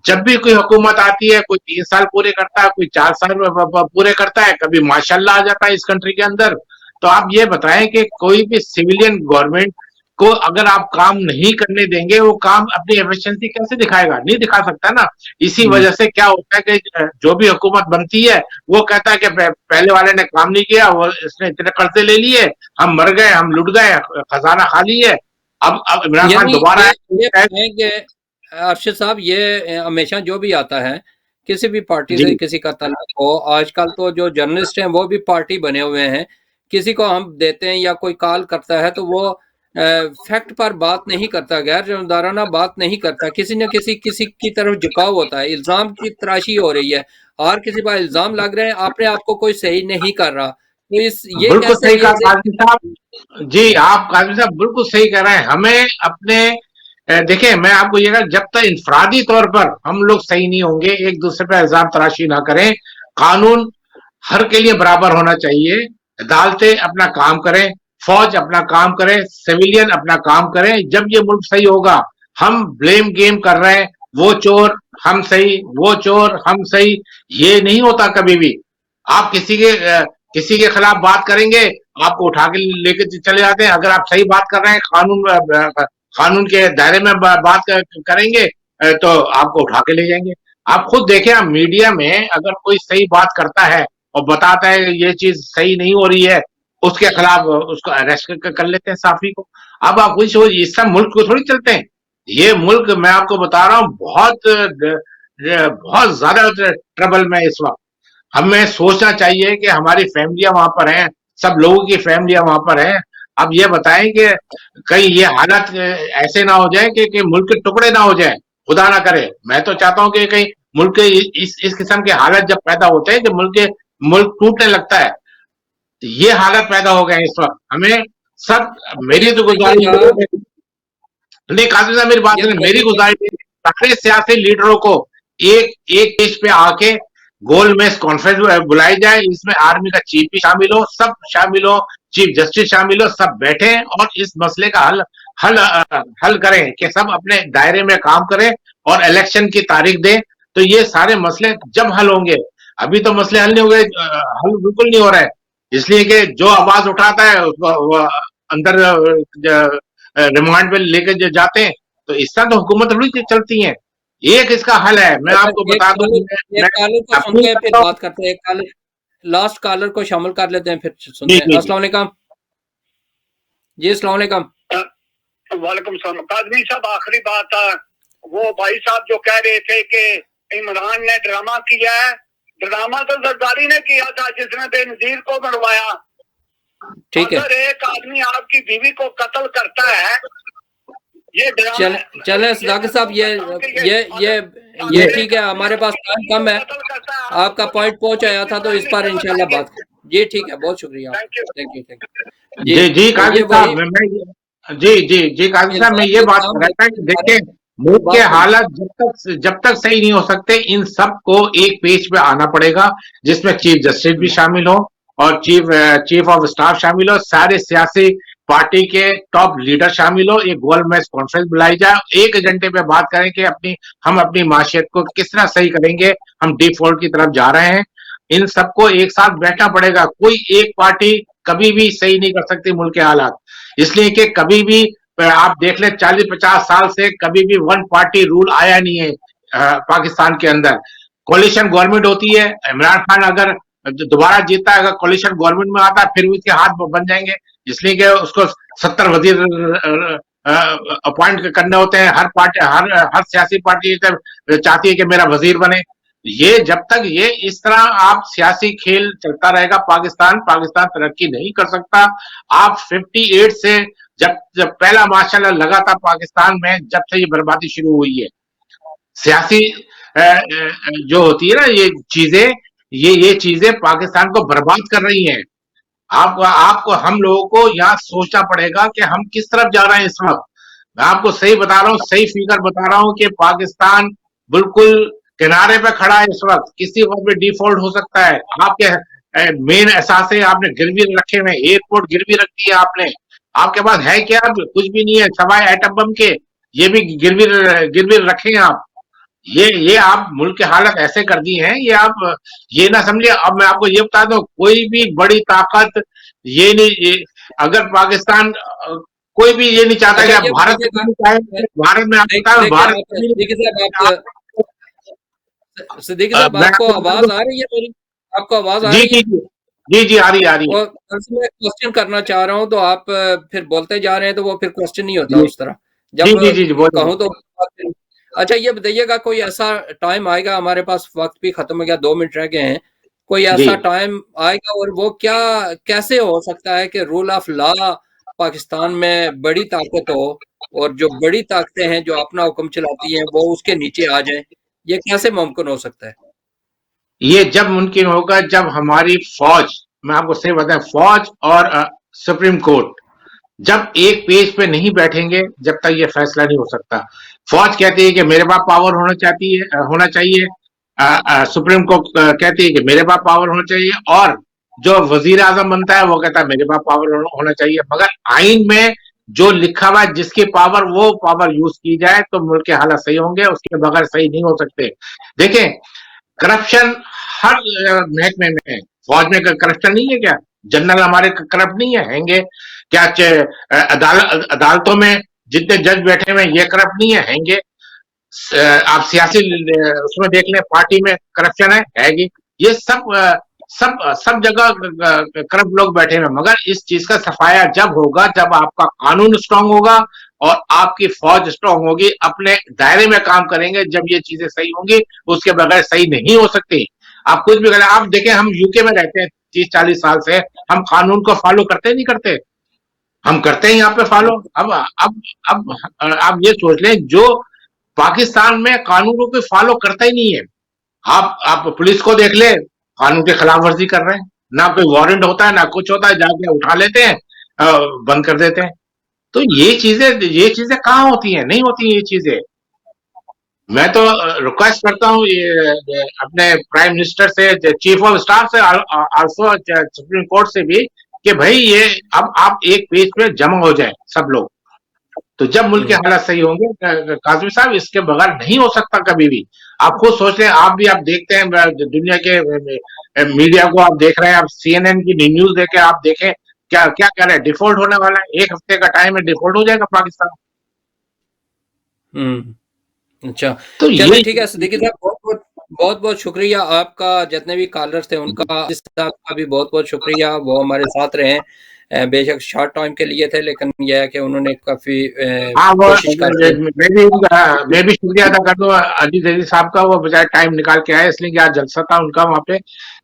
[SPEAKER 2] जब भी कोई हुकूमत आती है, कोई 3 साल पूरे करता है, कोई 4 साल पूरे करता है, कभी माशाल्लाह आ जाता है इस कंट्री के अंदर। तो आप ये बताएं कि कोई भी सिविलियन गवर्नमेंट को अगर आप काम नहीं करने देंगे, वो काम अपनी एफिशिएंसी कैसे दिखाएगा? नहीं दिखा सकता ना। इसी वजह से क्या होता है कि जो भी हुकूमत बनती है, वो कहता है कि पहले वाले ने काम नहीं किया, वो इसने इतने कर्जे ले लिए, हम मर गए, हम लुट गए, खजाना खाली है। अब इमरान खान दोबारा
[SPEAKER 1] अरशद साहब, ये हमेशा जो भी आता है, किसी भी पार्टी से किसी का तल्लुक हो, आजकल तो जो जर्नलिस्ट हैं वो भी पार्टी बने हुए हैं। किसी को हम देते हैं या कोई कॉल करता है तो वो फैक्ट पर बात नहीं करता, गैर जिम्मेदाराना बात नहीं करता, किसी न किसी की तरफ झुकाव होता है, इल्जाम की तराशी हो रही है और किसी पर इल्जाम लग रहे हैं, अपने आप को कोई सही नहीं कर रहा। तो ये
[SPEAKER 2] बिल्कुल सही कहा काजमी साहब। जी, आप काजमी साहब बिल्कुल सही कह रहे हैं। हमें अपने देखिए मैं आपको ये जब तक इंफरादी तौर पर हम लोग सही नहीं होंगे, एक दूसरे पर इल्जाम तराशी ना करें, कानून हर के लिए बराबर होना चाहिए, अदालतें अपना काम करें, फौज अपना काम करे, सिविलियन अपना काम करें, जब ये मुल्क सही होगा। हम ब्लेम गेम कर रहे हैं, वो चोर हम सही, वो चोर हम सही, ये नहीं होता कभी भी। आप किसी के खिलाफ बात करेंगे, आपको उठा के लेके चले जाते हैं। अगर आप सही बात कर रहे हैं, कानून के दायरे में बात करेंगे, तो आपको उठा के ले जाएंगे। आप खुद देखें, आप मीडिया में अगर कोई सही बात करता है और बताता है ये चीज सही नहीं हो रही है, उसके खिलाफ उसको अरेस्ट कर लेते हैं साफी को। अब आप वही सोच, इस सब मुल्क को थोड़ी चलते हैं। ये मुल्क मैं आपको बता रहा हूँ बहुत ज्यादा ट्रबल में इस वक्त। हमें सोचना चाहिए कि हमारी फैमिलियां वहां पर हैं, सब लोगों की फैमिलियां वहां पर हैं। अब ये बताएं कि कहीं ये हालत ऐसे ना हो जाए कि मुल्क के टुकड़े ना हो जाए, खुदा ना करे। मैं तो चाहता हूं कि कहीं मुल्क के इस किस्म के हालत जब पैदा होते हैं कि मुल्क टूटने लगता है, तो ये हालत पैदा हो गए इस वक्त। हमें सब, मेरी
[SPEAKER 1] ये
[SPEAKER 2] तो गुजारिश
[SPEAKER 1] बताइएगा
[SPEAKER 2] नहीं, कासिम साहब मेरी बात
[SPEAKER 1] ये
[SPEAKER 2] सुने, मेरी
[SPEAKER 1] बताइएगा
[SPEAKER 2] गुजारिश है सारे सियासी लीडरों को एक एक पेज पे आके गोल मेज कॉन्फ्रेंस बुलाई जाए, इसमें आर्मी का चीफ भी शामिल हो, सब शामिल हो, चीफ जस्टिस शामिल हो, सब बैठे और इस मसले का हल हल करें कि सब अपने दायरे में काम करें और इलेक्शन की तारीख दें। तो ये सारे मसले जब हल होंगे, अभी तो मसले हल नहीं हो गए, हल बिल्कुल नहीं हो रहा है। इसलिए कि जो आवाज उठाता है उसको वो अंदर रिमांड पे लेके जाते हैं। तो इस तरह तो हुकूमत थोड़ी चलती है। एक इसका हल है, मैं
[SPEAKER 1] अच्छा
[SPEAKER 2] आपको बता दूं,
[SPEAKER 1] एक
[SPEAKER 2] मैं
[SPEAKER 1] कॉलर को सुन
[SPEAKER 2] अपनी
[SPEAKER 1] के फिर
[SPEAKER 2] करता हूं।
[SPEAKER 1] बात करते हैं। एक कॉलर, लास्ट कॉलर को शामिल कर लेते हैं, फिर
[SPEAKER 2] जी
[SPEAKER 1] सुनते हैं।
[SPEAKER 2] जी जी
[SPEAKER 1] अस्सलाम वालेकुम जी। अस्सलाम वालेकुम
[SPEAKER 3] वालेकुम सलाम। काजमी साहब, आखिरी बात, वो भाई साहब जो कह रहे थे कि इमरान ने ड्रामा किया है, ड्रामा तो जरदारी ने किया था जिसने बेनजीर को मरवाया।
[SPEAKER 1] ठीक है।
[SPEAKER 3] अगर एक आदमी आपकी बीवी को कत्ल करता है, ये ड्रामा,
[SPEAKER 1] चले सदाकत साहब, ये ठीक है, हमारे पास टाइम कम है। आपका पॉइंट पहुंच आया था, तो इस पर इंशाल्लाह बात करें। जी ठीक है, बहुत शुक्रिया। थैंक यू जी।
[SPEAKER 2] जी जी
[SPEAKER 1] तो
[SPEAKER 2] काजी
[SPEAKER 1] ये
[SPEAKER 2] साहब,
[SPEAKER 1] वही
[SPEAKER 2] जी काजी साहब, मैं ये
[SPEAKER 1] इंसाफ
[SPEAKER 2] बात
[SPEAKER 1] इस्लाम
[SPEAKER 2] कर रहा था कि देखें, मुल्क के
[SPEAKER 1] बात सुनिए।
[SPEAKER 2] हालात जब तक सही नहीं हो सकते, इन सब को एक पेज पे आना पड़ेगा, जिसमें चीफ जस्टिस भी शामिल हो और चीफ ऑफ स्टाफ शामिल हो, सारे सियासी पार्टी के टॉप लीडर शामिल हो, एक गोल मैच कॉन्फ्रेंस बुलाई जाए, एक एजेंडे पे बात करें कि हम अपनी माशियत को किस तरह सही करेंगे, हम डिफॉल्ट की तरफ जा रहे हैं। इन सबको एक साथ बैठना पड़ेगा। कोई एक पार्टी कभी भी सही नहीं कर सकती मुल्क के हालात, इसलिए कि कभी भी आप देख लें 40-50 साल से कभी भी वन पार्टी रूल आया नहीं है पाकिस्तान के अंदर। कोलिशन गवर्नमेंट होती है। इमरान खान अगर दोबारा जीता है, अगर कोलिशन गवर्नमेंट में आता है, फिर उसके हाथ बन जाएंगे, इसलिए कि उसको 70 वजीर अपॉइंट करने होते हैं। हर सियासी पार्टी चाहती है कि मेरा वजीर बने। ये जब तक ये इस तरह आप सियासी खेल चलता रहेगा, पाकिस्तान तरक्की नहीं कर सकता। आप 58 से जब पहला माशाल्लाह लगा था पाकिस्तान में, जब से ये बर्बादी शुरू हुई है, सियासी जो होती है ना ये चीजें, ये चीजें पाकिस्तान को बर्बाद कर रही हैं। आपको हम लोगों को यहाँ सोचना पड़ेगा कि हम किस तरफ जा रहे हैं इस वक्त। मैं आपको सही बता रहा हूँ, सही फिगर बता रहा हूँ कि पाकिस्तान बिल्कुल किनारे पे खड़ा है इस वक्त, किसी वक्त भी डिफॉल्ट हो सकता है। आपके मेन एहसास आपने गिरवी रखे हुए, एयरपोर्ट गिरवी रखी है आपने, आपके पास है क्या? कुछ भी नहीं है सवाए एटम बम के, ये भी गिरवी रखे हैं आप। ये आप मुल्क के हालत ऐसे कर दी हैं, ये ना समझिए। अब मैं आपको ये बता दूं, कोई भी बड़ी ताकत ये नहीं, अगर पाकिस्तान कोई भी ये नहीं चाहता कि
[SPEAKER 1] अच्छा,
[SPEAKER 2] आप
[SPEAKER 1] ये
[SPEAKER 2] भारत
[SPEAKER 1] बताइएगा,
[SPEAKER 2] भारत में आप बता
[SPEAKER 1] देखिए
[SPEAKER 2] भारत
[SPEAKER 1] आप सिद्दीकी साहब,
[SPEAKER 2] मैं
[SPEAKER 1] आपको
[SPEAKER 2] आपको बता
[SPEAKER 1] आवाज
[SPEAKER 2] दूं।
[SPEAKER 1] आ रही है मेरी? आपको आवाज आ
[SPEAKER 2] जी
[SPEAKER 1] रही
[SPEAKER 2] जी
[SPEAKER 1] है?
[SPEAKER 2] जी जी जी आ रही है, आ रही है।
[SPEAKER 1] और असल में क्वेश्चन करना चाह रहा हूँ, तो आप फिर बोलते जा रहे हैं, तो वो फिर क्वेश्चन नहीं होता
[SPEAKER 2] जी
[SPEAKER 1] उस तरह।
[SPEAKER 2] जी
[SPEAKER 1] जब
[SPEAKER 2] जी जी जी बोलिए।
[SPEAKER 1] कहूँ तो अच्छा, ये बताइएगा, कोई ऐसा टाइम आएगा, हमारे पास वक्त भी खत्म हो गया, 2 मिनट रह गए हैं, कोई
[SPEAKER 2] जी
[SPEAKER 1] ऐसा टाइम आएगा, और वो क्या कैसे हो सकता है कि रूल ऑफ लॉ पाकिस्तान में बड़ी ताकत हो, और जो बड़ी ताकतें हैं जो अपना हुक्म चलाती हैं वो उसके नीचे आ जाएं? ये कैसे मुमकिन हो सकता है?
[SPEAKER 2] ये जब मुमकिन होगा जब हमारी फौज, मैं आपको सही बताऊं, फौज और सुप्रीम कोर्ट जब एक पेज पे नहीं बैठेंगे जब तक ये फैसला नहीं हो सकता। फौज कहती है कि मेरे पास पावर होना चाहिए, सुप्रीम कोर्ट कहती है कि मेरे पास पावर होना चाहिए, और जो वजीर आजम बनता है वो कहता है मेरे पास पावर होना चाहिए। मगर आइन में जो लिखा हुआ है जिसकी पावर वो पावर यूज की जाए तो मुल्क के हालात सही होंगे, उसके बगैर सही नहीं हो सकते। देखें, करप्शन हर महकमे में है। फौज में करप्शन नहीं है क्या? जनरल हमारे करप्ट नहीं है हैंगे क्या? अदालतों में जितने जज बैठे हुए ये करप्ट नहीं है हैंगे? आप सियासी उसमें देख लें, पार्टी में करप्शन है कि ये सब जगह करप्ट लोग बैठे हुए। मगर इस चीज का सफाया जब होगा जब आपका कानून स्ट्रांग होगा और आपकी फौज स्ट्रांग होगी, अपने दायरे में काम करेंगे। जब ये चीजें सही होंगी, उसके बगैर सही नहीं हो सकती। आप कुछ भी करें, आप देखें, हम यूके में रहते हैं 30-40 साल से, हम कानून को फॉलो करते नहीं करते? हम करते हैं यहाँ पे फॉलो। अब आप ये सोच लें, जो पाकिस्तान में कानूनों को फॉलो करता ही नहीं है। आप पुलिस को देख ले, कानून की खिलाफ वर्जी कर रहे हैं, ना कोई वारंट होता है ना कुछ होता है, जाके उठा लेते हैं, बंद कर देते हैं। तो ये चीजें कहाँ होती हैं? नहीं होती ये चीजें। मैं तो रिक्वेस्ट करता हूँ ये अपने प्राइम मिनिस्टर से, चीफ ऑफ स्टाफ से, आल्सो सुप्रीम कोर्ट से भी, कि भाई ये अब आप एक पेज पे जमा हो जाए सब लोग, तो जब मुल्क के हालात सही होंगे। काजमी साहब, इसके बगैर नहीं हो सकता कभी भी। आप खुद सोच लें, आप देखते हैं दुनिया के मीडिया को, आप देख रहे हैं, आप CNN की न्यूज देखें, आप देखें क्या क्या कह रहे हैं, डिफॉल्ट होने वाला है, 1 हफ्ते का टाइम है, डिफॉल्ट हो जाएगा पाकिस्तान।
[SPEAKER 1] अच्छा,
[SPEAKER 2] तो
[SPEAKER 1] चलिए
[SPEAKER 2] ये
[SPEAKER 1] ठीक है सिद्दीकी साहब, बहुत बहुत शुक्रिया आपका। जितने भी कॉलर्स थे उनका का भी बहुत बहुत शुक्रिया, वो हमारे साथ रहे। बेशक शॉर्ट टाइम के लिए थे, लेकिन यह है कि उन्होंने काफी
[SPEAKER 2] हाँ, वो
[SPEAKER 1] कोशिश करके
[SPEAKER 2] मैं भी शुक्रिया अदा कर दूं अजीज अली साहब का। वो बेचारे टाइम निकाल के आए, इसलिए कि आज जलसा था उनका वहाँ पे,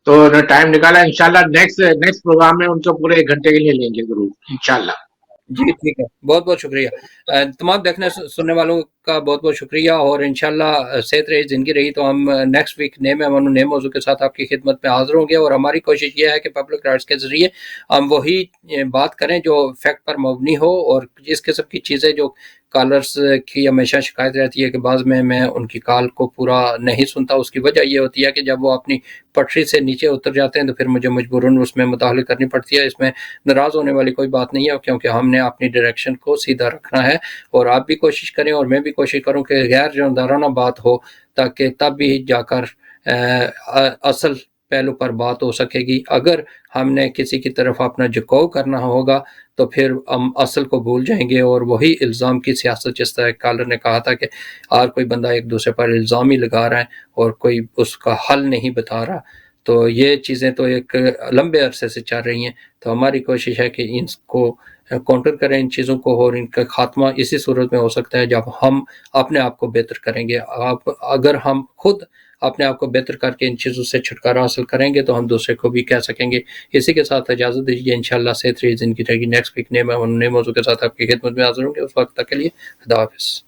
[SPEAKER 2] तो उन्होंने टाइम निकाला। इंशाल्लाह नेक्स्ट प्रोग्राम में उनको पूरे 1 घंटे के लिए लेंगे जरूर, इंशाल्लाह।
[SPEAKER 1] जी ठीक है, बहुत बहुत शुक्रिया। तमाम देखने सुनने वालों का बहुत बहुत शुक्रिया, और इंशाल्लाह सेहत रही जिंदगी रही तो हम नेक्स्ट वीक नए मौजू के साथ आपकी खिदमत में हाजिर होंगे। और हमारी कोशिश यह है कि पब्लिक राइट्स के ज़रिए हम वही बात करें जो फैक्ट पर मबनी हो, और इस किस्म की चीज़ें जो कॉलर्स की हमेशा शिकायत रहती है कि बाद में मैं उनकी कॉल को पूरा नहीं सुनता, उसकी वजह ये होती है कि जब वो अपनी पटरी से नीचे उतर जाते हैं तो फिर मुझे मजबूरन उसमें मुदाखलत करनी पड़ती है। इसमें नाराज़ होने वाली कोई बात नहीं है, क्योंकि हमने अपनी डायरेक्शन को सीधा रखना है। और आप भी कोशिश करें और मैं भी कोशिश करूं कि गैर जानदाराना बात हो, ताकि तब भी जाकर असल पहलू पर बात हो सकेगी। अगर हमने किसी की तरफ अपना झुकाव करना होगा तो फिर हम असल को भूल जाएंगे, और वही इल्ज़ाम की सियासत, जिस तरह कॉलर ने कहा था कि हर कोई बंदा एक दूसरे पर इल्ज़ाम ही लगा रहा है और कोई उसका हल नहीं बता रहा, तो ये चीज़ें तो एक लंबे अरसे से चल रही हैं। तो हमारी कोशिश है कि इनको काउंटर करें इन चीज़ों को, और इनका खात्मा इसी सूरत में हो सकता है जब हम अपने आप को बेहतर करेंगे। अगर हम खुद अपने आप को बेहतर करके इन चीज़ों से छुटकारा हासिल करेंगे तो हम दूसरे को भी कह सकेंगे। इसी के साथ इजाज़त दीजिए, इंशाल्लाह सेहत रही जिंदगी रहेगी। नेक्स्ट वीक नए मौजू के साथ आपकी खिदमत में हाजिर होंगे। उस वक्त तक के लिए खुदा हाफिज़।